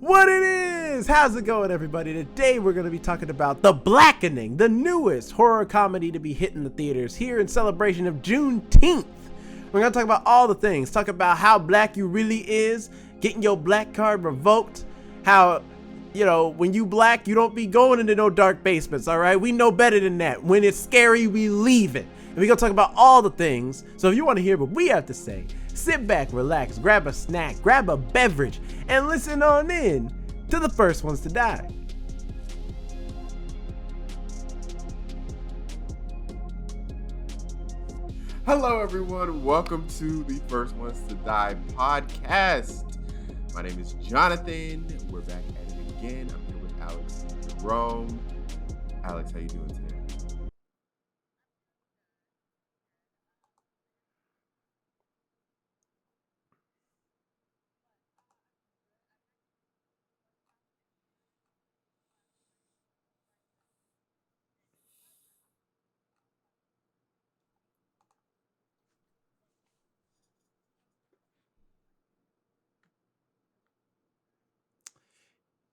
What it is? How's it going, everybody? Today we're going to be talking about The Blackening, the newest horror comedy to be hitting the theaters here in celebration of Juneteenth. We're going to talk about all the things, talk about how black you really is, getting your black card revoked, how, you know, when you black, you don't be going into no dark basements, all right? We know better than that. When it's scary, we leave it. And we're going to talk about all the things. So if you want to hear what we have to say, sit back, relax, grab a snack, grab a beverage, and listen on in to the first ones to die. Hello, everyone. Welcome to the First Ones to Die podcast. My name is Jonathan. We're back at it again. I'm here with Alex and Jerome. Alex, how you doing today?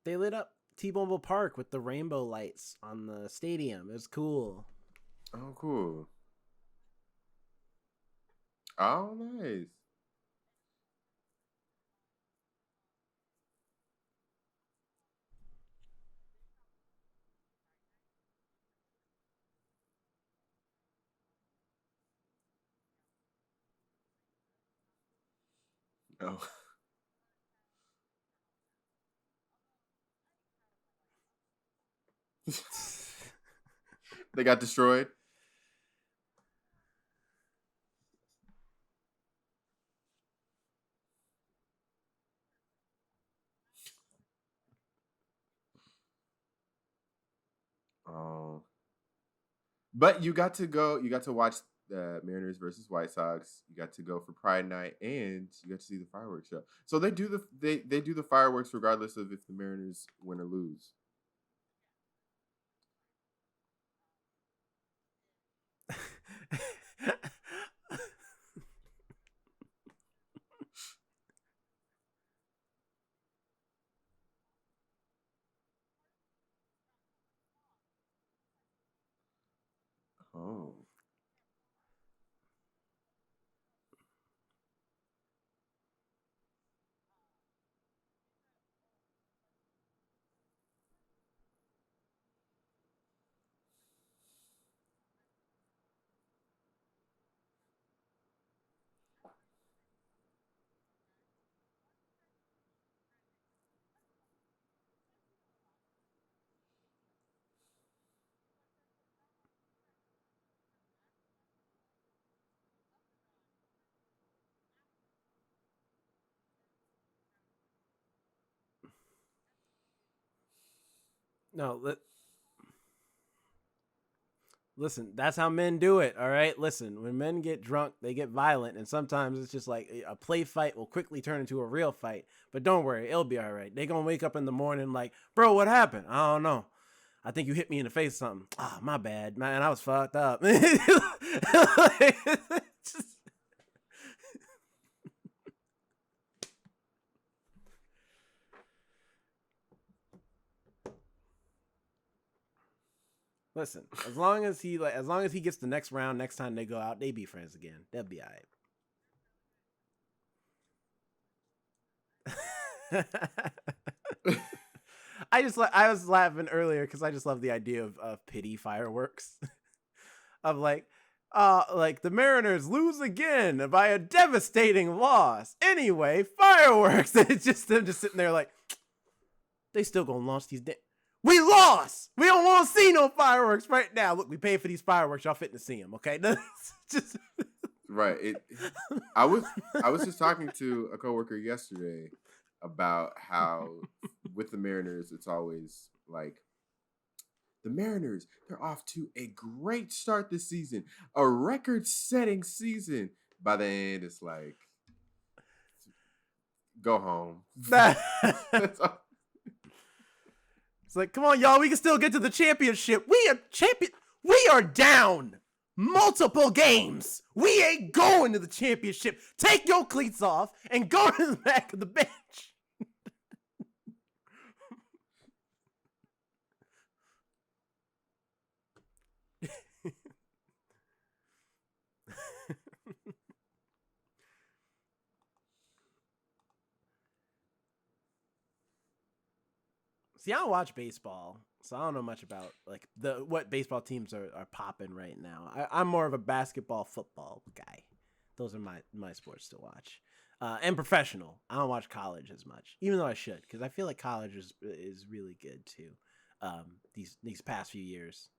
They lit up T-Mobile Park with the rainbow lights on the stadium. It was cool. Oh, cool. Oh, nice. Oh, they got destroyed. Oh, but you got to go. You got to watch the Mariners versus White Sox. You got to go for Pride Night, and you got to see the fireworks show. So they do they do the fireworks regardless of if the Mariners win or lose. Oh. No, listen, that's how men do it, all right? Listen, when men get drunk, they get violent, and sometimes it's just like a play fight will quickly turn into a real fight. But don't worry, it'll be all right. They gonna wake up in the morning like, bro, what happened? I don't know. I think you hit me in the face or something. Ah, my bad, man. I was fucked up. Just- listen, as long as he gets the next round, next time they go out, they be friends again. They'll be all right. I was laughing earlier because I just love the idea of pity fireworks. Of like the Mariners lose again by a devastating loss. Anyway, fireworks. And it's just them just sitting there like they still gonna launch these. We lost. We don't want to see no fireworks right now. Look, we paid for these fireworks. Y'all fitting to see them, okay? Just Right. I was just talking to a coworker yesterday about how with the Mariners it's always like the Mariners, they're off to a great start this season, a record-setting season. By the end, it's like go home. That's all. It's like, come on, y'all. We can still get to the championship. We are down multiple games. We ain't going to the championship. Take your cleats off and go to the back of the bench. See, I don't watch baseball, so I don't know much about like what baseball teams are popping right now. I'm more of a basketball, football guy. Those are my sports to watch. And professional. I don't watch college as much, even though I should, because I feel like college is really good too. These past few years.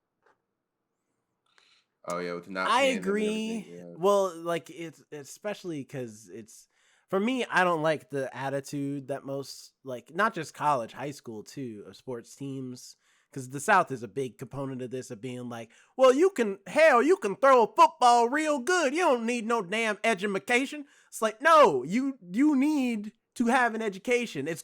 Oh yeah, with not I paying them and agree. everything. Yeah. Well, like it's especially because it's for me. I don't like the attitude that most like not just college, high school too of sports teams. Because the South is a big component of this of being like, well, you can throw a football real good. You don't need no damn education. It's like, no, you need to have an education. It's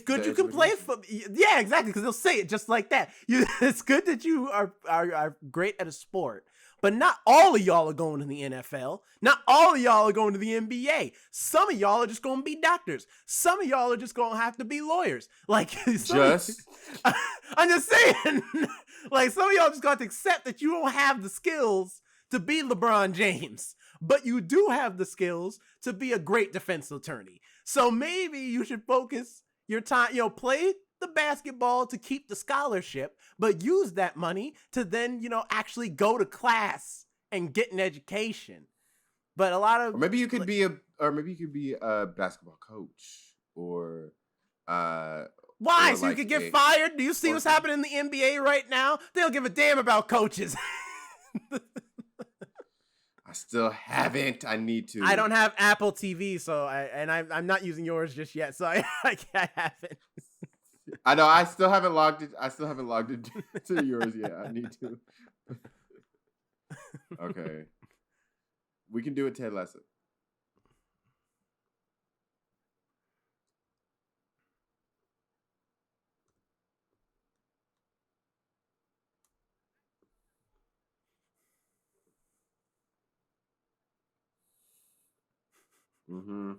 good The you can play education. yeah, exactly, because they'll say it just like that. It's good that you are great at a sport. But not all of y'all are going to the NFL. Not all of y'all are going to the NBA. Some of y'all are just going to be doctors. Some of y'all are just going to have to be lawyers. Like, I'm just saying, like, some of y'all just got to accept that you don't have the skills to be LeBron James, but you do have the skills to be a great defense attorney. So maybe you should focus your time, play the basketball to keep the scholarship, but use that money to then, actually go to class and get an education. But a lot of Or maybe you could be a basketball coach or why? or So you like could get fired? Do you see what's happening in the NBA right now? They don't give a damn about coaches. I still haven't. I need to. I don't have Apple TV, so I'm not using yours just yet, so I haven't. I know. I still haven't logged it. I still haven't logged it to yours yet. I need to. Okay. We can do a Ted Lasso. Mm-hmm.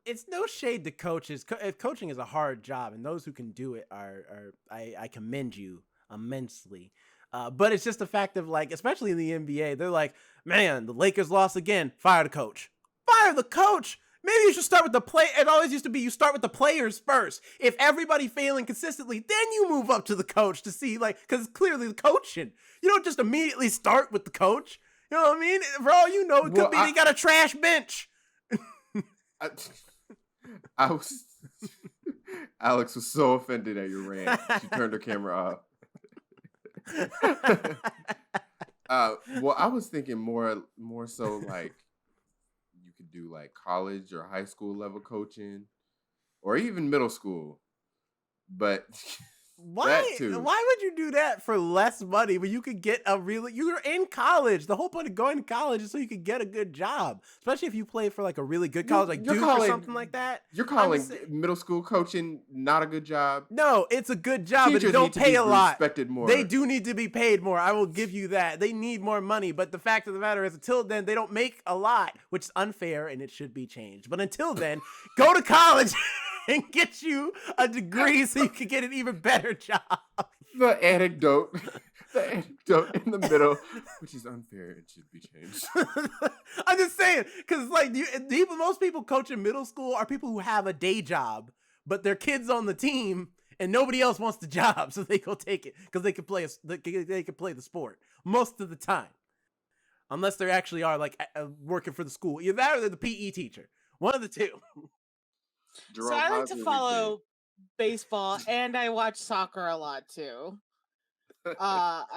It's no shade to coaches. Coaching is a hard job, and those who can do it I commend you immensely. But it's just the fact of like, especially in the NBA, they're like, man, the Lakers lost again. Fire the coach. Fire the coach. Maybe you should start with the play. It always used to be you start with the players first. If everybody failing consistently, then you move up to the coach to see like, because clearly the coaching. You don't just immediately start with the coach. You know what I mean? For all you know, it could be they got a trash bench. I was Alex was so offended at your rant. She turned her camera off. Well, I was thinking more so like you could do like college or high school level coaching, or even middle school. But Why would you do that for less money when you could get you're in college? The whole point of going to college is so you could get a good job, especially if you play for like a really good college like Duke or something like that. You're calling middle school coaching not a good job? No, it's a good job, Teachers but they don't pay a lot. More. They do need to be paid more. I will give you that. They need more money, but the fact of the matter is until then they don't make a lot, which is unfair and it should be changed. But until then, go to college and get you a degree so you can get an even better job. The anecdote in the middle, which is unfair, it should be changed. I'm just saying, because like most people coaching middle school are people who have a day job, but their kids on the team and nobody else wants the job, so they go take it because they can play the sport most of the time, unless they actually are like working for the school. Either that or they're the PE teacher. One of the two. Jerome, so I like to follow baseball and I watch soccer a lot too. And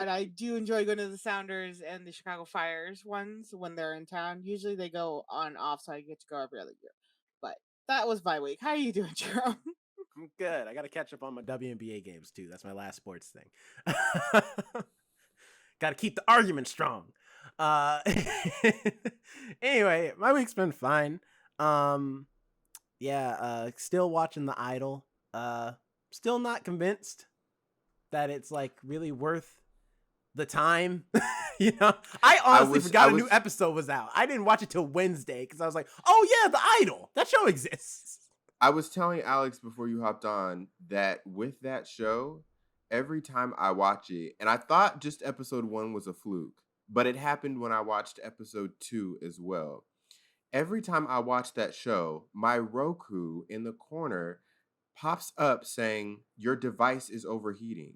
I do enjoy going to the Sounders and the Chicago Fires ones when they're in town. Usually they go on off, so I get to go every other year. But that was my week. How are you doing, Jerome? I'm good. I got to catch up on my WNBA games too. That's my last sports thing. Got to keep the argument strong. Anyway, my week's been fine. Still watching The Idol. Still not convinced that it's like really worth the time. I honestly forgot a new episode was out. I didn't watch it till Wednesday because I was like, oh yeah, The Idol. That show exists. I was telling Alex before you hopped on that with that show, every time I watch it, and I thought just episode 1 was a fluke, but it happened when I watched episode 2 as well. Every time I watch that show, my Roku in the corner pops up saying your device is overheating.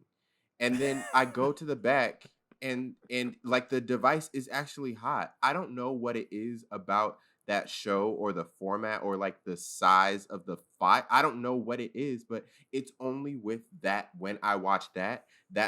And then I go to the back and like the device is actually hot. I don't know what it is about that show or the format or like the size of the file. I don't know what it is, but it's only with that when I watch that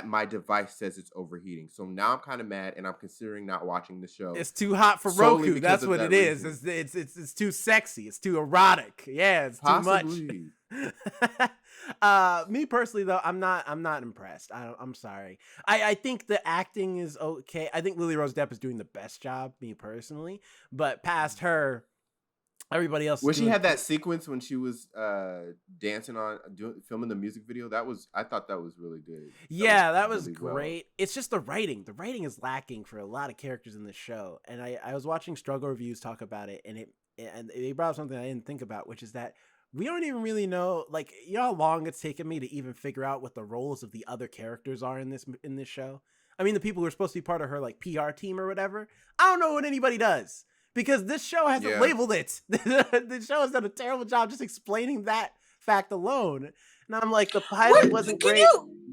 my device says it's overheating. So now I'm kind of mad and I'm considering not watching the show. It's too hot for solely Roku. because That's of what that it is. reason. It's too sexy. It's too erotic. Yeah, it's Possibly. too much. Me personally though, I'm not impressed. I'm sorry. I think the acting is okay. I think Lily Rose Depp is doing the best job, me personally. But past her, everybody else. When she had that sequence when she was dancing on filming the music video, I thought that was really good. That was really great. well. It's just the writing. The writing is lacking for a lot of characters in this show. And I was watching struggle reviews talk about it, and they brought up something I didn't think about, which is that we don't even really know, like, you know how long it's taken me to even figure out what the roles of the other characters are in this show. I mean, the people who are supposed to be part of her like PR team or whatever. I don't know what anybody does. Because this show hasn't labeled it. The show has done a terrible job just explaining that fact alone. And I'm like, the pilot wasn't great.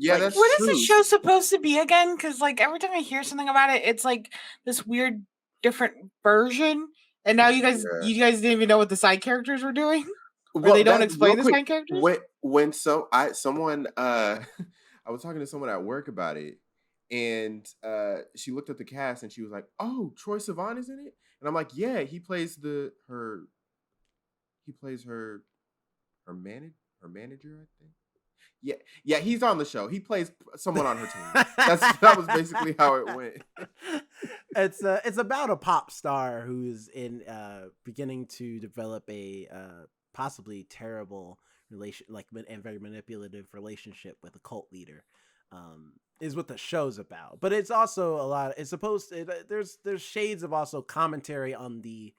That's what true. is the show supposed to be again? Because like every time I hear something about it, it's like this weird, different version. And now you guys didn't even know what the side characters were doing. Well, they don't explain the side characters. Someone I was talking to someone at work about it, and she looked at the cast and she was like, "Oh, Troye Sivan is in it." And I'm like, yeah, he plays her manager, I think. Yeah, he's on the show. He plays someone on her team. That was basically how it went. It's about a pop star who's beginning to develop a possibly terrible and very manipulative relationship with a cult leader. Is what the show's about, but it's also there's shades of also commentary on the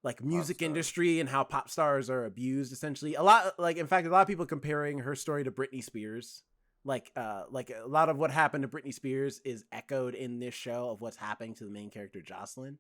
like music industry and how pop stars are abused essentially. In fact, a lot of people comparing her story to Britney Spears. Like a lot of what happened to Britney Spears is echoed in this show of what's happening to the main character Jocelyn.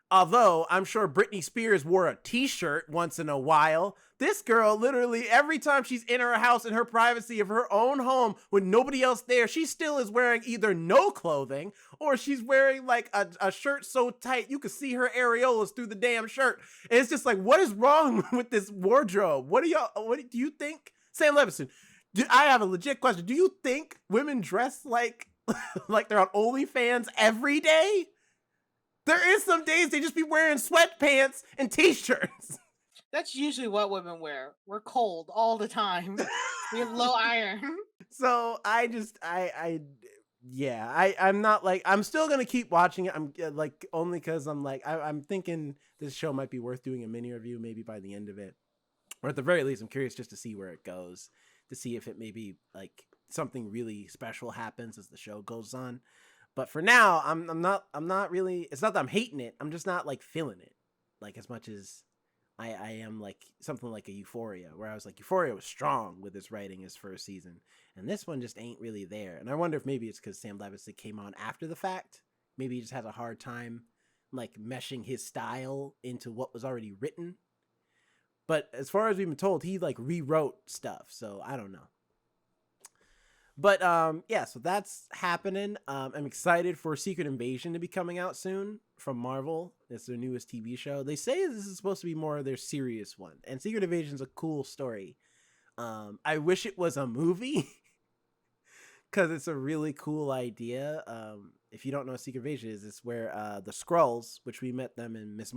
Although I'm sure Britney Spears wore a t-shirt once in a while, this girl literally every time she's in her house in her privacy of her own home with nobody else there, she still is wearing either no clothing or she's wearing like a shirt so tight you can see her areolas through the damn shirt. And it's just like, what is wrong with this wardrobe? What do you think? Sam Levinson, I have a legit question. Do you think women dress like they're on OnlyFans every day? There is some days they just be wearing sweatpants and t-shirts. That's usually what women wear. We're cold all the time. We have low iron. So I'm not like, I'm still going to keep watching it. I'm like, only because I'm like, I'm thinking this show might be worth doing a mini review maybe by the end of it. Or at the very least, I'm curious just to see where it goes, to see if it maybe like something really special happens as the show goes on. But for now, I'm not really, it's not that I'm hating it. I'm just not like feeling it like as much as I am like something like a Euphoria, where I was like, Euphoria was strong with its writing his first season. And this one just ain't really there. And I wonder if maybe it's because Sam Levinson came on after the fact. Maybe he just has a hard time like meshing his style into what was already written. But as far as we've been told, he like rewrote stuff. So I don't know. But so that's happening. I'm excited for Secret Invasion to be coming out soon from Marvel. It's their newest TV show. They say this is supposed to be more of their serious one. And Secret Invasion is a cool story. I wish it was a movie because it's a really cool idea. If you don't know what Secret Invasion is, it's where the Skrulls, which we met them in Captain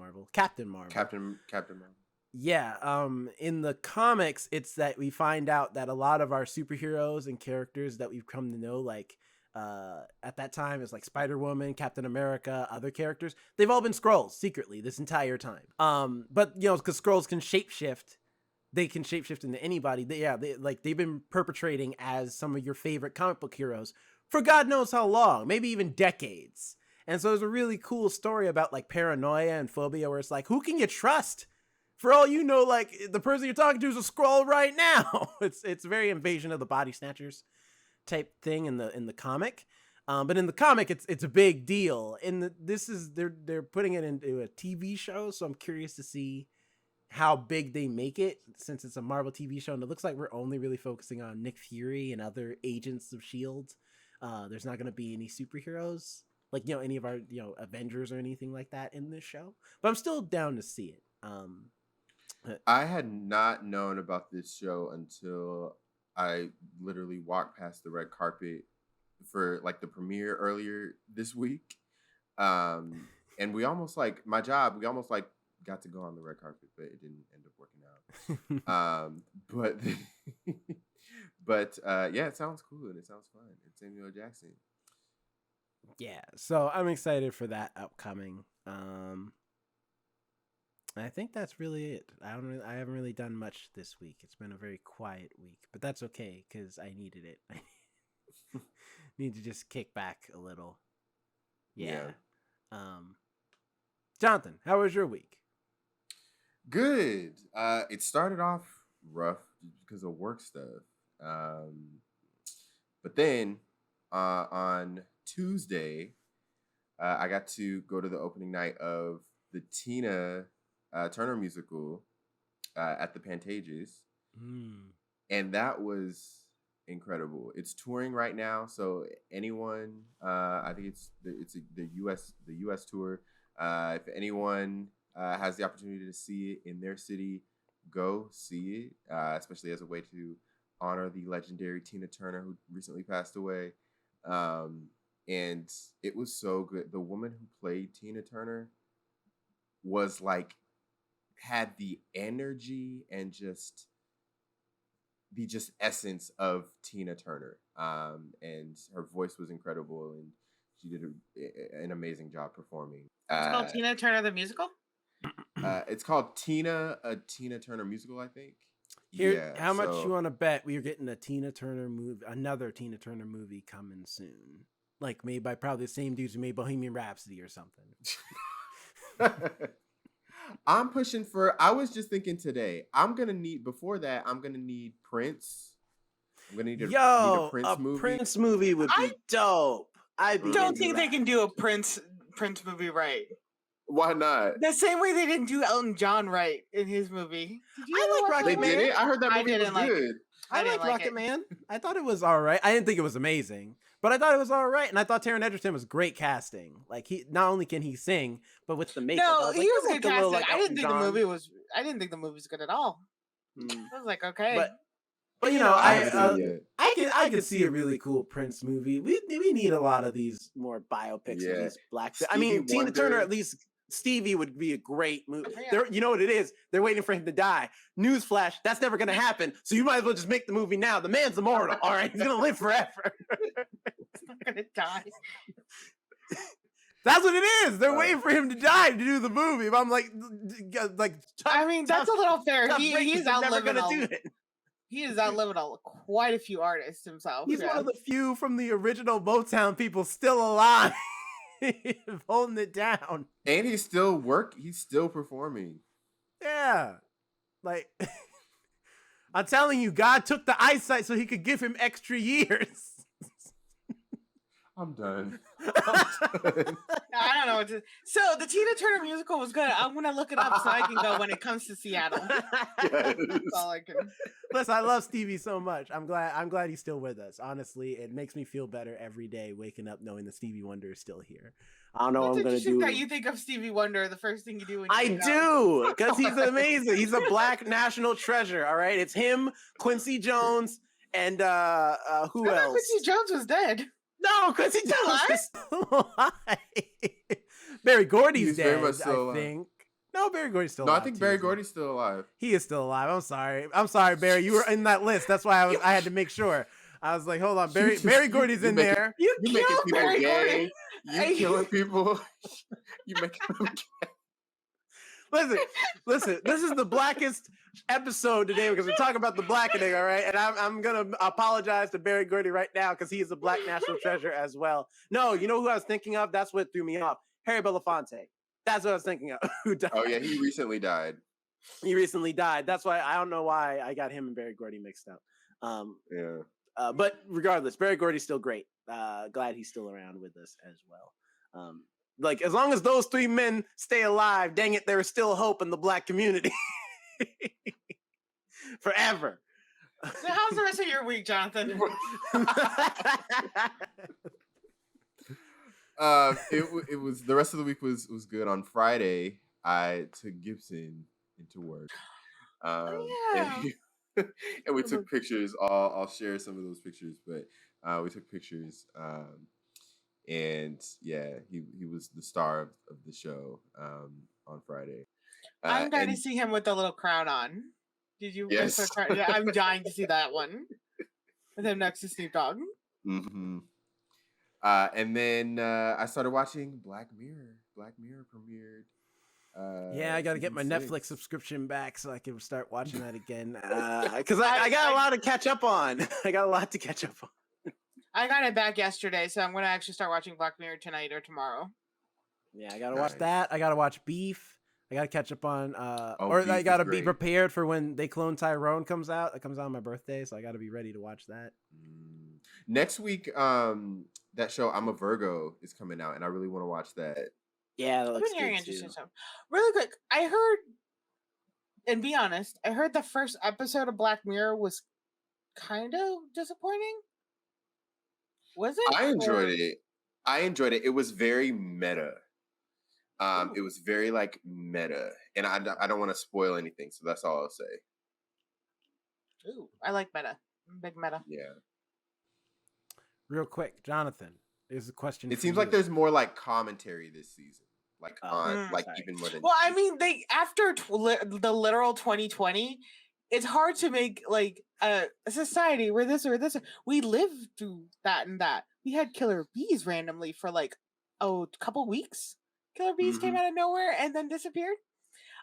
Marvel. Captain Marvel. Yeah, in the comics, it's that we find out that a lot of our superheroes and characters that we've come to know, like at that time, is like Spider-Woman, Captain America, other characters. They've all been Skrulls secretly this entire time. But you know, because Skrulls can shapeshift, they can shapeshift into anybody. They've been perpetrating as some of your favorite comic book heroes for God knows how long, maybe even decades. And so there's a really cool story about like paranoia and phobia, where it's like, who can you trust For all you know, like the person you're talking to is a Skrull right now. It's very Invasion of the Body Snatchers type thing in the comic. But in the comic, it's a big deal. They're putting it into a TV show, so I'm curious to see how big they make it, since it's a Marvel TV show, and it looks like we're only really focusing on Nick Fury and other agents of S.H.I.E.L.D. There's not going to be any superheroes, like, any of our, Avengers or anything like that in this show. But I'm still down to see it. I had not known about this show until I literally walked past the red carpet for like the premiere earlier this week. And we almost my job, we almost got to go on the red carpet, but it didn't end up working out. But yeah, it sounds cool and it sounds fun. It's Samuel L. Jackson. Yeah, so I'm excited for that upcoming. I think that's really it. I haven't really done much this week. It's been a very quiet week, but that's okay because I needed it. I need to just kick back a little. Yeah. Jonathan, how was your week? Good. It started off rough because of work stuff. But then on Tuesday, I got to go to the opening night of the Tina Turner musical at the Pantages. And that was incredible. It's touring right now, so anyone, I think it's the US tour. If anyone has the opportunity to see it in their city, go see it, especially as a way to honor the legendary Tina Turner, who recently passed away. And it was so good. The woman who played Tina Turner was had the energy and just the essence of Tina Turner. And her voice was incredible, and she did an amazing job performing. It's called Tina Turner the Musical? It's called a Tina Turner musical, I think. How much you want to bet we're getting a Tina Turner movie, another Tina Turner movie coming soon? Like made by probably the same dudes who made Bohemian Rhapsody or something. I'm pushing for. I was just thinking today. Before that, I'm gonna need Prince. I'm gonna need a Prince movie. Prince movie would be dope. I don't think they can do a Prince movie right. Why not? The same way they didn't do Elton John right in his movie. I like Rocket Man. They did it? I heard that movie was good. I like Rocket Man. I thought it was all right. I didn't think it was amazing, but I thought it was all right. And I thought Taron Egerton was great casting. Like, he not only can he sing, but with the makeup. No, he was good casting. I didn't think the movie was good at all. I was like, okay. But I could see a really cool Prince movie. We need a lot of these more biopics of these black. I mean, Tina Turner, at least Stevie would be a great movie. Yeah. You know what it is? They're waiting for him to die. Newsflash, that's never going to happen. So you might as well just make the movie now. The man's immortal. All right, he's going to live forever. He's not going to die. That's what it is. They're waiting for him to die to do the movie. But I'm like, I mean, that's a little fair. He's never going to do it. He has outlived quite a few artists himself. He's one of the few from the original Motown people still alive. Holding it down. And he's still performing. Yeah. Like, I'm telling you, God took the eyesight so he could give him extra years. I'm done. I don't know what to. So the Tina Turner musical was good. I'm gonna look it up so I can go when it comes to Seattle. Yes. That's all I can. Listen, I love Stevie so much. I'm glad he's still with us. Honestly, it makes me feel better every day waking up knowing that Stevie Wonder is still here. I don't know what I'm gonna do. That you think of Stevie Wonder the first thing you do. I do, because he's amazing. He's a black national treasure. All right, it's him, Quincy Jones, and who else? Quincy Jones was dead. No, Quincy Jones is still alive. Barry Gordy's dead, I think. No, Barry Gordy's still alive. No, I think Barry Gordy's still alive. He is still alive. I'm sorry, Barry. You were in that list. That's why I had to make sure. I was like, hold on, Barry Gordy's in there. You making people gay. You killing people. You making them gay. Listen. This is the blackest episode today because we're talking about the blackening, all right? And I'm gonna apologize to Barry Gordy right now because he is a black national treasure as well. No, you know who I was thinking of? That's what threw me off. Harry Belafonte. That's what I was thinking of. Who died? Oh yeah, he recently died. He recently died. That's why I don't know why I got him and Berry Gordy mixed up. Yeah. But regardless, Berry Gordy's still great. Glad he's still around with us as well. Like, as long as those three men stay alive, dang it, there is still hope in the Black community. Forever. So how's the rest of your week, Jonathan? It was the rest of the week was good. On Friday, I took Gibson into work. And we took pictures. I'll share some of those pictures, but we took pictures. And yeah, he was the star of the show on Friday. I'm dying to see him with the little crown on. Did you? Yes. I'm dying to see that one with him next to Snoop Dogg. Mm-hmm. And then I started watching Black Mirror. Black Mirror premiered. Yeah, I got to get my Netflix subscription back so I can start watching that again. Because I got a lot to catch up on. I got a lot to catch up on. I got it back yesterday, so I'm going to actually start watching Black Mirror tonight or tomorrow. Yeah, I got to watch that. I got to watch Beef. I got to catch up on, or I got to be prepared for when They Clone Tyrone comes out. It comes out on my birthday, so I got to be ready to watch that. Next week, that show I'm a Virgo is coming out, and I really want to watch that. Yeah, that looks good interesting stuff. Really quick, I heard, and be honest, I heard the first episode of Black Mirror was kind of disappointing. Was it? I enjoyed it. It was very meta. It was very like meta, and I don't want to spoil anything, so that's all I'll say. Ooh, I like meta. Big meta. Yeah. Real quick, Jonathan, there's a question. It seems like there's more like commentary this season, like even more than. Well, I mean, they after the literal 2020, it's hard to make like a society where this or this. We lived through that and that. We had killer bees randomly for like a couple weeks. Killer bees came out of nowhere and then disappeared.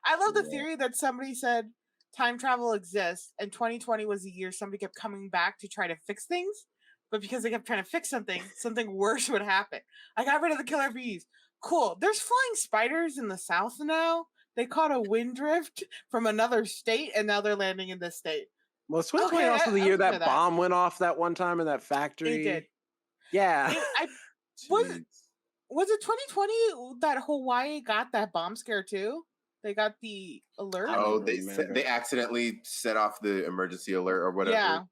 I love the theory that somebody said time travel exists and 2020 was the year somebody kept coming back to try to fix things, but because they kept trying to fix something worse would happen. I got rid of the killer bees. Cool. There's flying spiders in the South now. They caught a wind drift from another state and now they're landing in this state. Well, 2020 also the year that bomb went off that one time in that factory. It did. Yeah. Was it 2020 that Hawaii got that bomb scare too? They got the alert. Oh, they accidentally set off the emergency alert or whatever. Yeah,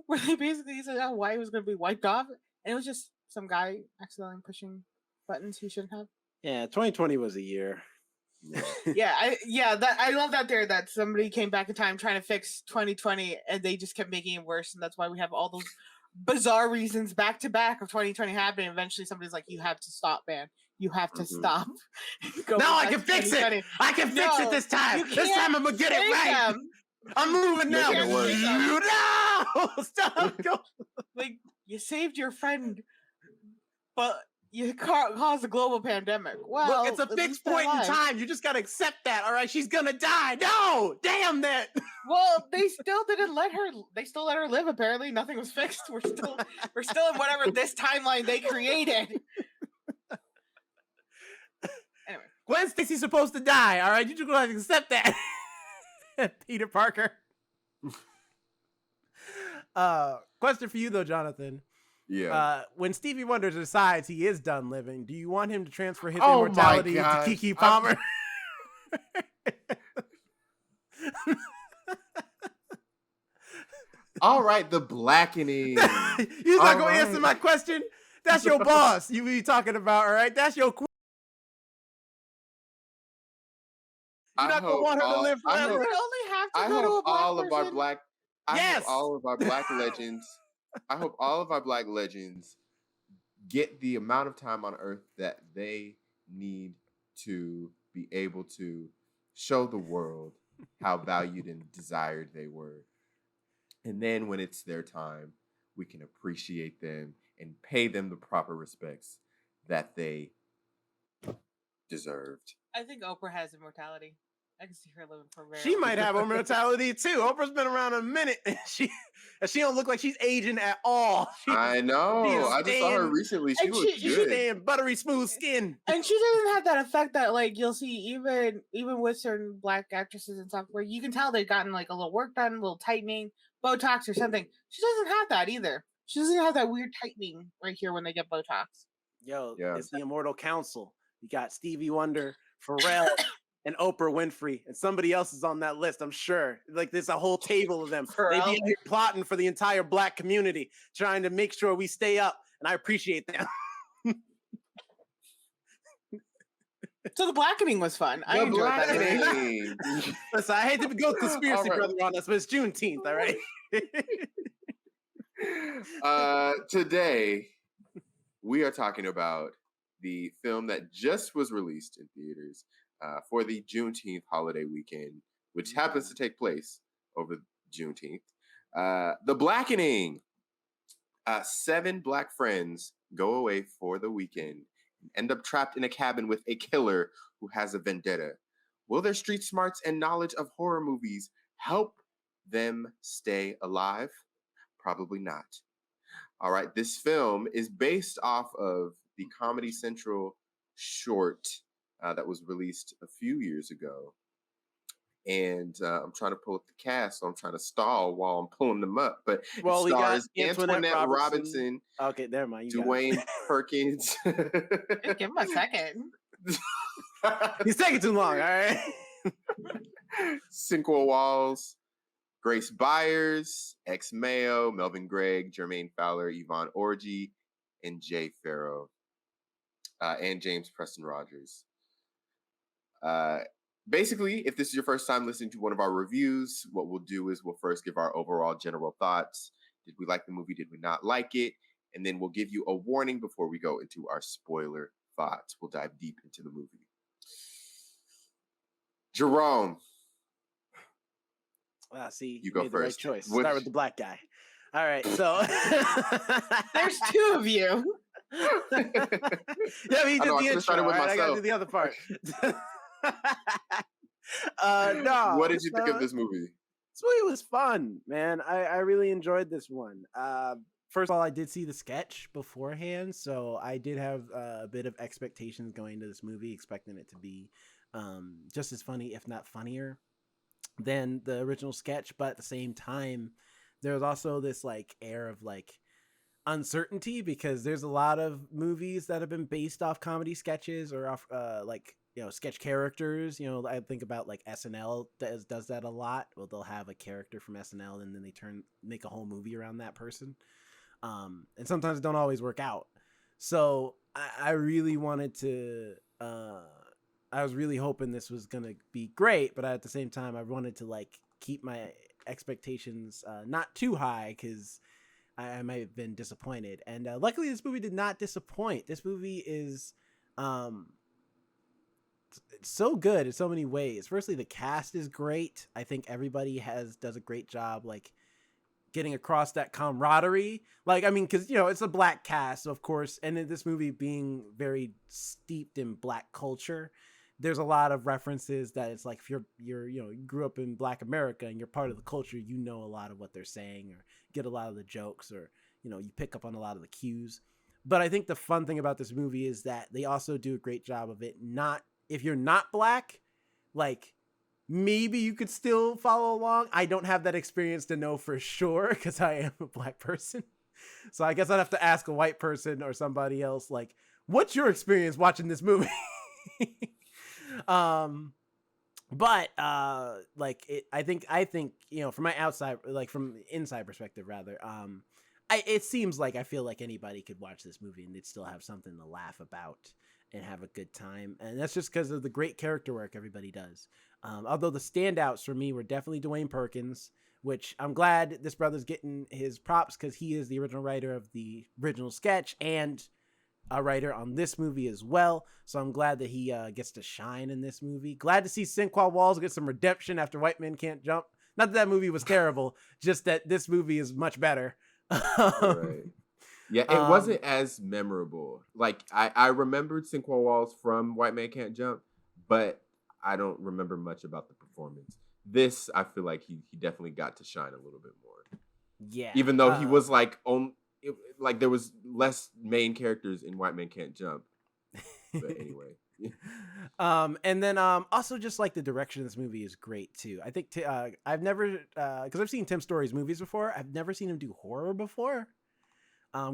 where they basically said Hawaii was going to be wiped off, and it was just some guy accidentally pushing buttons he shouldn't have. Yeah, 2020 was a year. I love that there that somebody came back in time trying to fix 2020, and they just kept making it worse, and that's why we have all those bizarre reasons back to back of 2020 happening. Eventually somebody's like, you have to stop, man. You have to stop. No, I can fix it. I can fix it this time. This time I'm gonna get it right. I'm moving now. No, stop. Go. Like, you saved your friend, but you caused a global pandemic. Well, look, it's a fixed point in time. You just gotta accept that. All right, she's gonna die. No, damn that. Well, they still didn't let her. They still let her live. Apparently, nothing was fixed. We're still in whatever this timeline they created. Anyway, Gwen Stacy's supposed to die. All right, you just gonna have to accept that. Peter Parker. Question for you though, Jonathan. Yeah. When Stevie Wonder decides he is done living, do you want him to transfer his immortality to Keke Palmer? All right, the Blackening. You're not going to answer my question? That's your boss you be talking about, all right? That's your queen. You're not going to want her to live forever. You would only have to go to a black all person. Of our black. I hope all of our black legends. I hope all of our black legends get the amount of time on Earth that they need to be able to show the world how valued and desired they were. And then when it's their time, we can appreciate them and pay them the proper respects that they deserved. I think Oprah has immortality. I can see her living for very She long might have immortality too. Oprah's been around a minute, and she don't look like she's aging at all. I know. I just saw her recently. She looks good. She's staying buttery smooth skin, and she doesn't have that effect that like you'll see even with certain black actresses and stuff where you can tell they've gotten like a little work done, a little tightening, Botox or something. She doesn't have that either. She doesn't have that weird tightening right here when they get Botox. Yo, it's the Immortal Council. You got Stevie Wonder, Pharrell, and Oprah Winfrey, and somebody else is on that list, I'm sure. Like, there's a whole table of them. They be here plotting for the entire black community, trying to make sure we stay up, and I appreciate them. So the Blackening was fun. I enjoyed that. Listen, I hate to go conspiracy brother on us, but it's Juneteenth, all right? Today, we are talking about the film that just was released in theaters for the Juneteenth holiday weekend, which happens to take place over Juneteenth. The Blackening. 7 black friends go away for the weekend and end up trapped in a cabin with a killer who has a vendetta. Will their street smarts and knowledge of horror movies help them stay alive? Probably not. All right, this film is based off of the Comedy Central short that was released a few years ago. And I'm trying to pull up the cast, so I'm trying to stall while I'm pulling them up. But it stars Antoinette Robinson. Okay, never mind. Dwayne Perkins. Give him a second. He's taking too long, all right? Cinqua Walls, Grace Byers, X Mayo, Melvin Gregg, Jermaine Fowler, Yvonne Orji, and Jay Farrow, and James Preston Rogers. Basically, if this is your first time listening to one of our reviews, what we'll do is we'll first give our overall general thoughts. Did we like the movie? Did we not like it? And then we'll give you a warning before we go into our spoiler thoughts. We'll dive deep into the movie. Jerome. See, you go made first. The right choice. Start with the black guy. All right, so there's 2 of you. Yeah, he did the intro. Right? I gotta do the other part. No. What did you think of this movie? This movie was fun, man. I really enjoyed this one. First of all, I did see the sketch beforehand, so I did have a bit of expectations going into this movie, expecting it to be just as funny, if not funnier, than the original sketch. But at the same time, there was also this like air of like uncertainty, because there's a lot of movies that have been based off comedy sketches or off like, you know, sketch characters. You know, I think about like SNL does that a lot. Well, they'll have a character from SNL and then they make a whole movie around that person. And sometimes it don't always work out. So I really wanted to, I was really hoping this was going to be great, but at the same time, I wanted to like keep my expectations not too high, because I might have been disappointed. And luckily this movie did not disappoint. This movie is it's so good in so many ways. Firstly, the cast is great. I think everybody does a great job like getting across that camaraderie. Like, I mean, because, you know, it's a black cast, of course, and in this movie being very steeped in black culture, there's a lot of references that it's like, if you're you know, you grew up in Black America and you're part of the culture, you know a lot of what they're saying or get a lot of the jokes, or, you know, you pick up on a lot of the cues. But I think the fun thing about this movie is that they also do a great job of it. Not, if you're not black, like, maybe you could still follow along. I don't have that experience to know for sure, because I am a black person. So I guess I'd have to ask a white person or somebody else, like, what's your experience watching this movie? But like I think, you know, from my outside, like from inside perspective rather, it seems like I feel like anybody could watch this movie and they'd still have something to laugh about and have a good time. And that's just because of the great character work everybody does. Although the standouts for me were definitely Dwayne Perkins, which I'm glad this brother's getting his props, because he is the original writer of the original sketch and a writer on this movie as well. So I'm glad that he gets to shine in this movie. Glad to see Cinqua Walls get some redemption after White Men Can't Jump. Not that movie was terrible, just that this movie is much better. Right. Yeah, it wasn't as memorable. Like, I remembered Cinqua Walls from White Man Can't Jump, but I don't remember much about the performance. This, I feel like he definitely got to shine a little bit more. Yeah. Even though he was like like there was less main characters in White Men Can't Jump. But anyway. And then also just like the direction of this movie is great too. I think I've never because I've seen Tim Story's movies before. I've never seen him do horror before.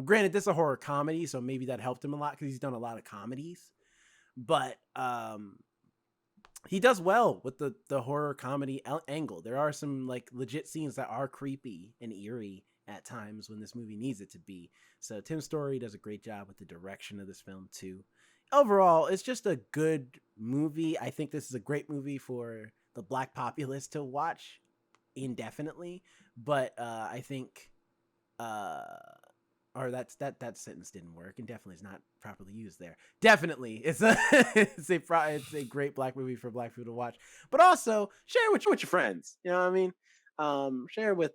Granted, this is a horror comedy, so maybe that helped him a lot because he's done a lot of comedies. But he does well with the horror comedy angle. There are some like legit scenes that are creepy and eerie at times when this movie needs it to be. So Tim Story does a great job with the direction of this film too. Overall, it's just a good movie. I think this is a great movie for the Black populace to watch indefinitely. But I think, or that sentence didn't work, and definitely is not properly used there. Definitely, it's a great Black movie for Black people to watch. But also share with your friends. You know what I mean? Share with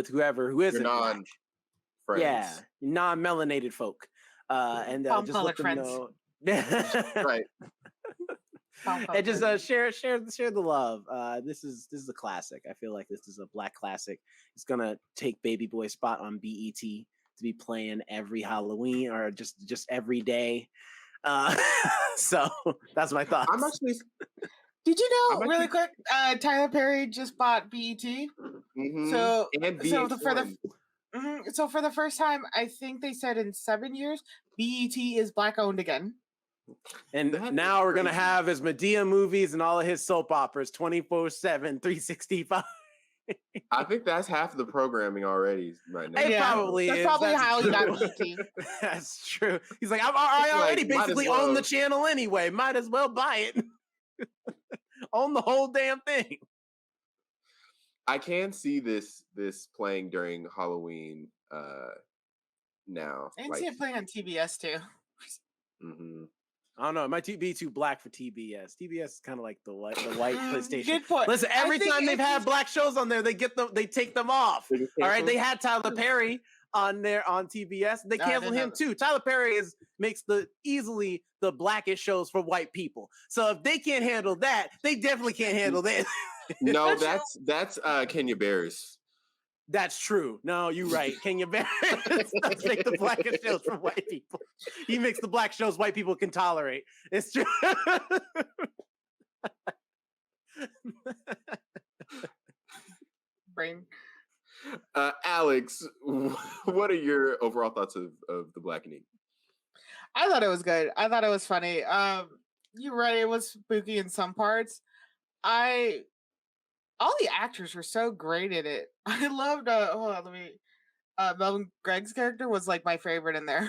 whoever who isn't Black. Friends. Yeah, non-melanated folk. And just let them know. Right. And just share the love. This is a classic. I feel like this is a Black classic. It's gonna take Baby Boy's spot on BET to be playing every Halloween or just every day. So that's my thoughts. I'm actually. Did you know really quick? Tyler Perry just bought BET. Mm-hmm. So and so for the first time, I think they said in 7 years, BET is Black owned again. And now we're going to have his Medea movies and all of his soap operas 24/7, 365. I think that's half of the programming already right now. It probably that's is. Probably how he got BET. That's true. He's like, I already basically own the channel anyway. Might as well buy it. Own the whole damn thing. I can see this playing during Halloween now. I can see it playing on TBS too. Mm-hmm. I don't know. It might be too Black for TBS. TBS is kind of like the white PlayStation. Good point. Listen, every time they've had Black shows on there, they take them off. All right, they had Tyler Perry on there on TBS. They canceled him too. Tyler Perry makes easily the Blackish shows for white people. So if they can't handle that, they definitely can't handle this. No, that's Kenya Barris. That's true. No, you're right. Kenya Barris does make the Blackish shows for white people. He makes the Black shows white people can tolerate. It's true. Brain. Alex, what are your overall thoughts of The Blackening? I thought it was good. I thought it was funny. You're right. It was spooky in some parts. All the actors were so great in it. I loved. Melvin Gregg's character was like my favorite in there.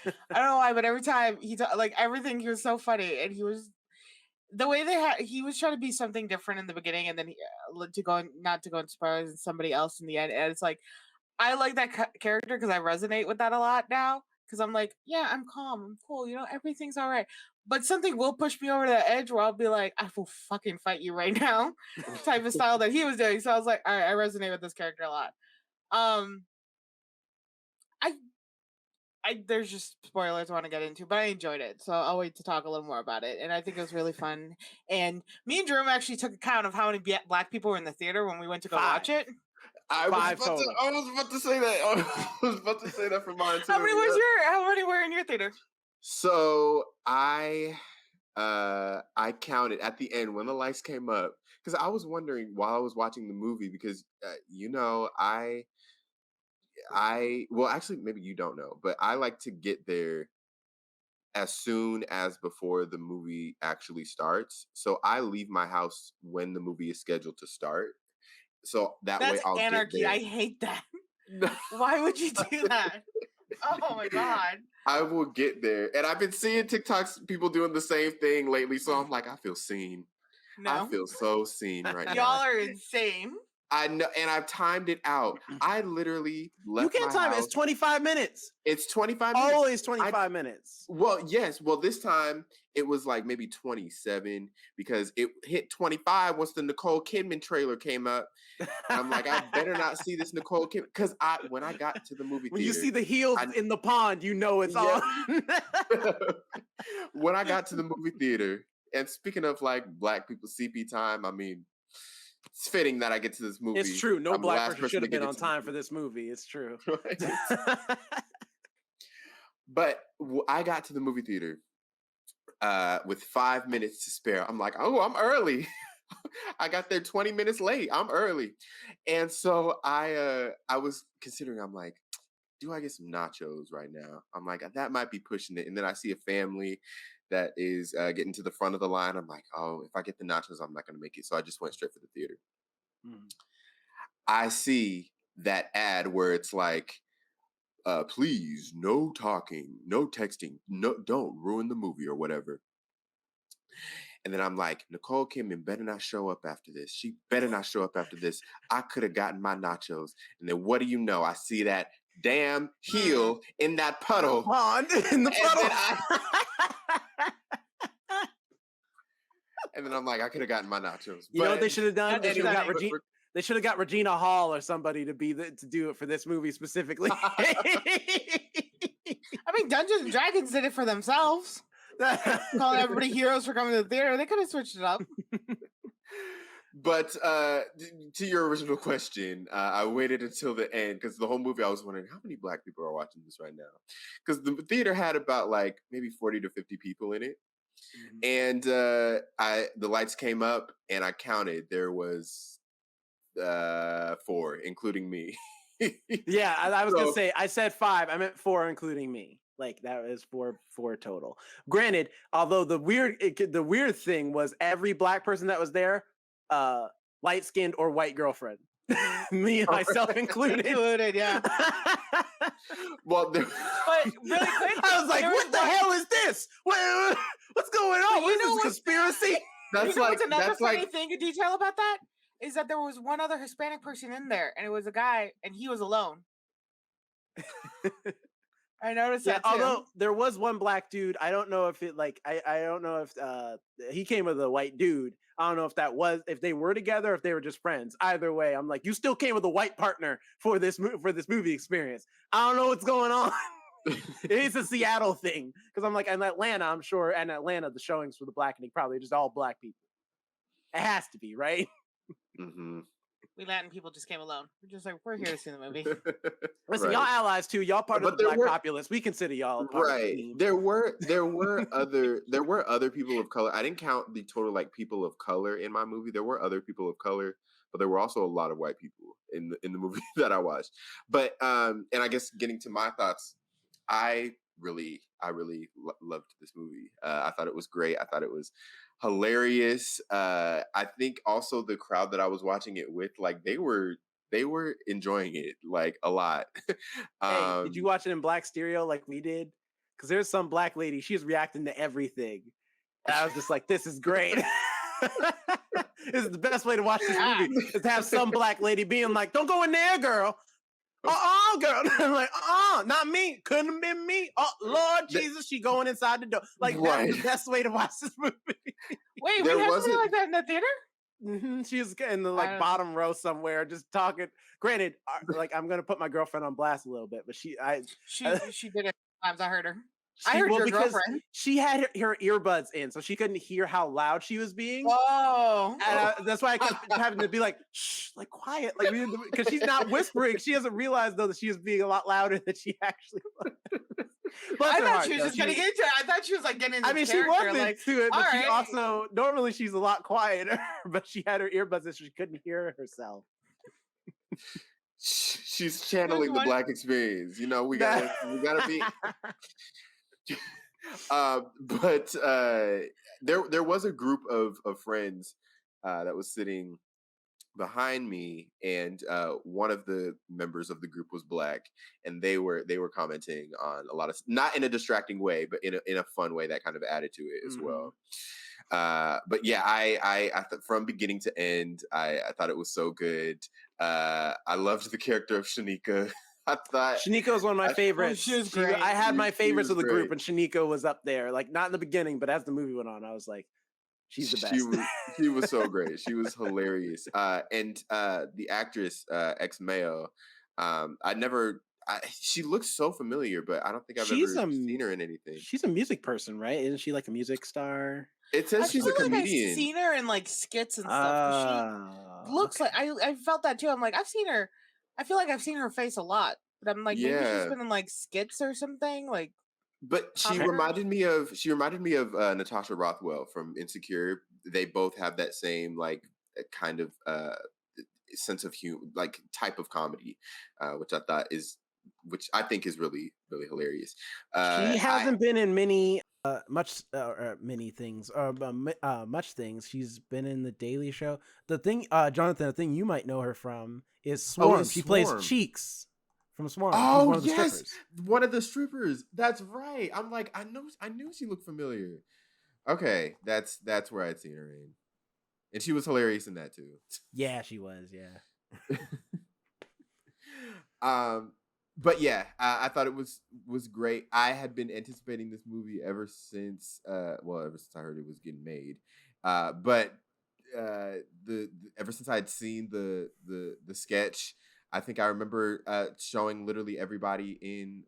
I don't know why, but every time everything, he was so funny, and he was the way he was trying to be something different in the beginning, and then not to go into spoilers, and somebody else in the end. And it's like I like that character because I resonate with that a lot now. Because I'm like, yeah, I'm calm, I'm cool, everything's all right. But something will push me over the edge where I'll be like, I will fucking fight you right now, type of style that he was doing. So I was like, all right, I resonate with this character a lot. There's just spoilers I want to get into, but I enjoyed it, so I'll wait to talk a little more about it. And I think it was really fun. And me and Jerome actually took account of how many Black people were in the theater when we went to go watch it. I was about to say that. I was about to say that for mine too. How many were in your theater? So I counted at the end when the lights came up because I was wondering while I was watching the movie because well actually maybe you don't know, but I like to get there as soon as before the movie actually starts. So I leave my house when the movie is scheduled to start. So that's way I'll anarchy. Get there. I hate that. Why would you do that? Oh my God. I will get there. And I've been seeing TikToks, people doing the same thing lately. So I'm like, I feel seen. No. I feel so seen right now. Y'all are insane. I know, and I've timed it out. I literally left You can't my time house. it. It's 25 minutes. It's 25 minutes. Always 25 minutes. Well, yes. Well, this time it was like maybe 27 because it hit 25 once the Nicole Kidman trailer came up. And I'm like, I better not see this Nicole Kidman because when I got to the movie when theater, you see the heels in the pond, you know it's on. When I got to the movie theater, and speaking of like Black people CP time, I mean, it's fitting that I get to this movie. It's true. No Black person should have been on time for this movie. It's true. But I got to the movie theater with 5 minutes to spare. I'm like, oh, I'm early. I got there 20 minutes late. I'm early. And so I was considering, I'm like, do I get some nachos right now? I'm like, that might be pushing it. And then I see a family that is getting to the front of the line. I'm like, oh, if I get the nachos, I'm not going to make it. So I just went straight for the theater. I see that ad where it's like, please, no talking, no texting, no, don't ruin the movie or whatever. And then I'm like, Nicole Kidman better not show up after this. She better not show up after this. I could have gotten my nachos. And then what do you know? I see that damn heel in that puddle. In the puddle. And then I'm like, I could have gotten my nachos. You know what they should have done? They should have got Regina Hall or somebody to do it for this movie specifically. I mean, Dungeons and Dragons did it for themselves. Calling everybody heroes for coming to the theater. They could have switched it up. But to your original question, I waited until the end because the whole movie I was wondering how many Black people are watching this right now. Because the theater had about like maybe 40 to 50 people in it. And the lights came up and I counted. There was 4, including me. Yeah, I was gonna say I said 5. I meant 4, including me. Like that was 4 total. Granted, although the weird thing was every Black person that was there, light skinned or white girlfriend. Me and myself included. Yeah. Well, but really quick, I was like, "What the hell is this? What's going on? What is this conspiracy?" That's like another funny thing. A detail about that is that there was one other Hispanic person in there, and it was a guy, and he was alone. I noticed that too. Although there was one Black dude, I don't know if it like I don't know if he came with a white dude. I don't know if they were together or if they were just friends. Either way, I'm like, you still came with a white partner for this movie experience. I don't know what's going on. It's a Seattle thing because I'm like in Atlanta, I'm sure, and Atlanta the showings for the Blackening probably just all Black people. It has to be, right? Mm-hmm. We Latin people just came alone. We're just like, we're here to see the movie. Listen, y'all allies too. Y'all part of the Black populace. We consider y'all part of the team. There were other people of color. I didn't count the total like people of color in my movie. There were other people of color, but there were also a lot of white people in the movie that I watched. But and I guess getting to my thoughts, I really loved this movie. I thought it was great. I thought it was hilarious. I think also the crowd that I was watching it with, like they were enjoying it like a lot. Hey, did you watch it in Black stereo like we did? Because there's some Black lady, she's reacting to everything. And I was just like, this is great. This is the best way to watch this movie, is to have some Black lady being like, don't go in there, girl. Girl. I'm like, not me. Couldn't have been me. Oh, Lord Jesus, she going inside the door. Like, that's the best way to watch this movie. Wait, we had something like that in the theater? Mm-hmm. She's in the bottom row somewhere, just talking. Granted, like I'm gonna put my girlfriend on blast a little bit, but she did it times. I heard her. I heard your girlfriend. She had her earbuds in, so she couldn't hear how loud she was being. Oh, and that's why I kept having to be like, shh, like quiet, like because she's not whispering. She doesn't realize though that she was being a lot louder than she actually was. I thought she was just getting into it. I thought she was like getting into she wasn't like, to it, but she also normally she's a lot quieter, but she had her earbuds in, so she couldn't hear herself. She's channeling the Black experience. You know, we gotta be. But there was a group of friends that was sitting behind me, and one of the members of the group was Black, and they were commenting on a lot of, not in a distracting way, but in a fun way that kind of added to it as well. But yeah, I from beginning to end, I thought it was so good. I loved the character of Shanika. I thought Shanika was one of my favorites. She was great. I had my favorites of the group, great. and Shanika was up there. Like, not in the beginning, but as the movie went on, I was like, she's the best. She was so great. She was hilarious. And the actress, ex Mayo, she looks so familiar, but I don't think I've ever seen her in anything. She's a music person, right? Isn't she like a music star? It says she's a comedian. I've seen her in like skits and stuff. She looks like I felt that too. I'm like, I've seen her. I feel like I've seen her face a lot, but I'm like, maybe she's been in like skits or something. Like, but she reminded me of Natasha Rothwell from Insecure. They both have that same like kind of sense of humor, like type of comedy, which I think is really, really hilarious. She hasn't been in many things. Much things. She's been in The Daily Show. The thing, Jonathan, the thing you might know her from is Swarm. She plays Cheeks from Swarm. Oh, one of the strippers. One of the strippers. That's right. I'm like, I knew she looked familiar. Okay, that's where I'd seen her in, and she was hilarious in that too. Yeah, she was. Yeah. But yeah, I thought it was great. I had been anticipating this movie ever since I heard it was getting made. But ever since I'd seen the sketch, I think I remember showing literally everybody in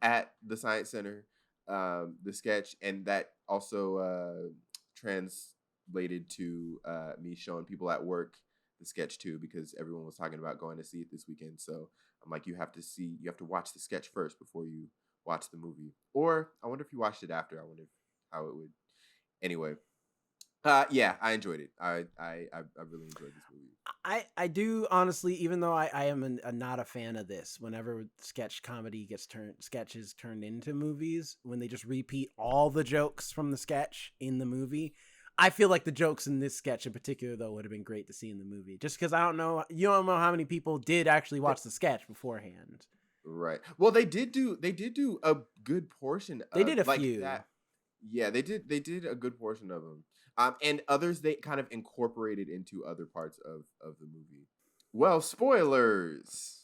at the Science Center the sketch, and that also translated to me showing people at work the sketch too, because everyone was talking about going to see it this weekend. So I'm like, you have to watch the sketch first before you watch the movie. Or I wonder if you watched it after. I wonder how it would. Anyway, yeah, I enjoyed it. I really enjoyed this movie. I do honestly, even though I am not a fan of this. Whenever sketch comedy sketches turned into movies, when they just repeat all the jokes from the sketch in the movie. I feel like the jokes in this sketch in particular, though, would have been great to see in the movie. Just because you don't know how many people did actually watch the sketch beforehand. Right. Well, they did do a good portion. They did a few. That. Yeah, they did a good portion of them. And others they kind of incorporated into other parts of the movie. Well, spoilers.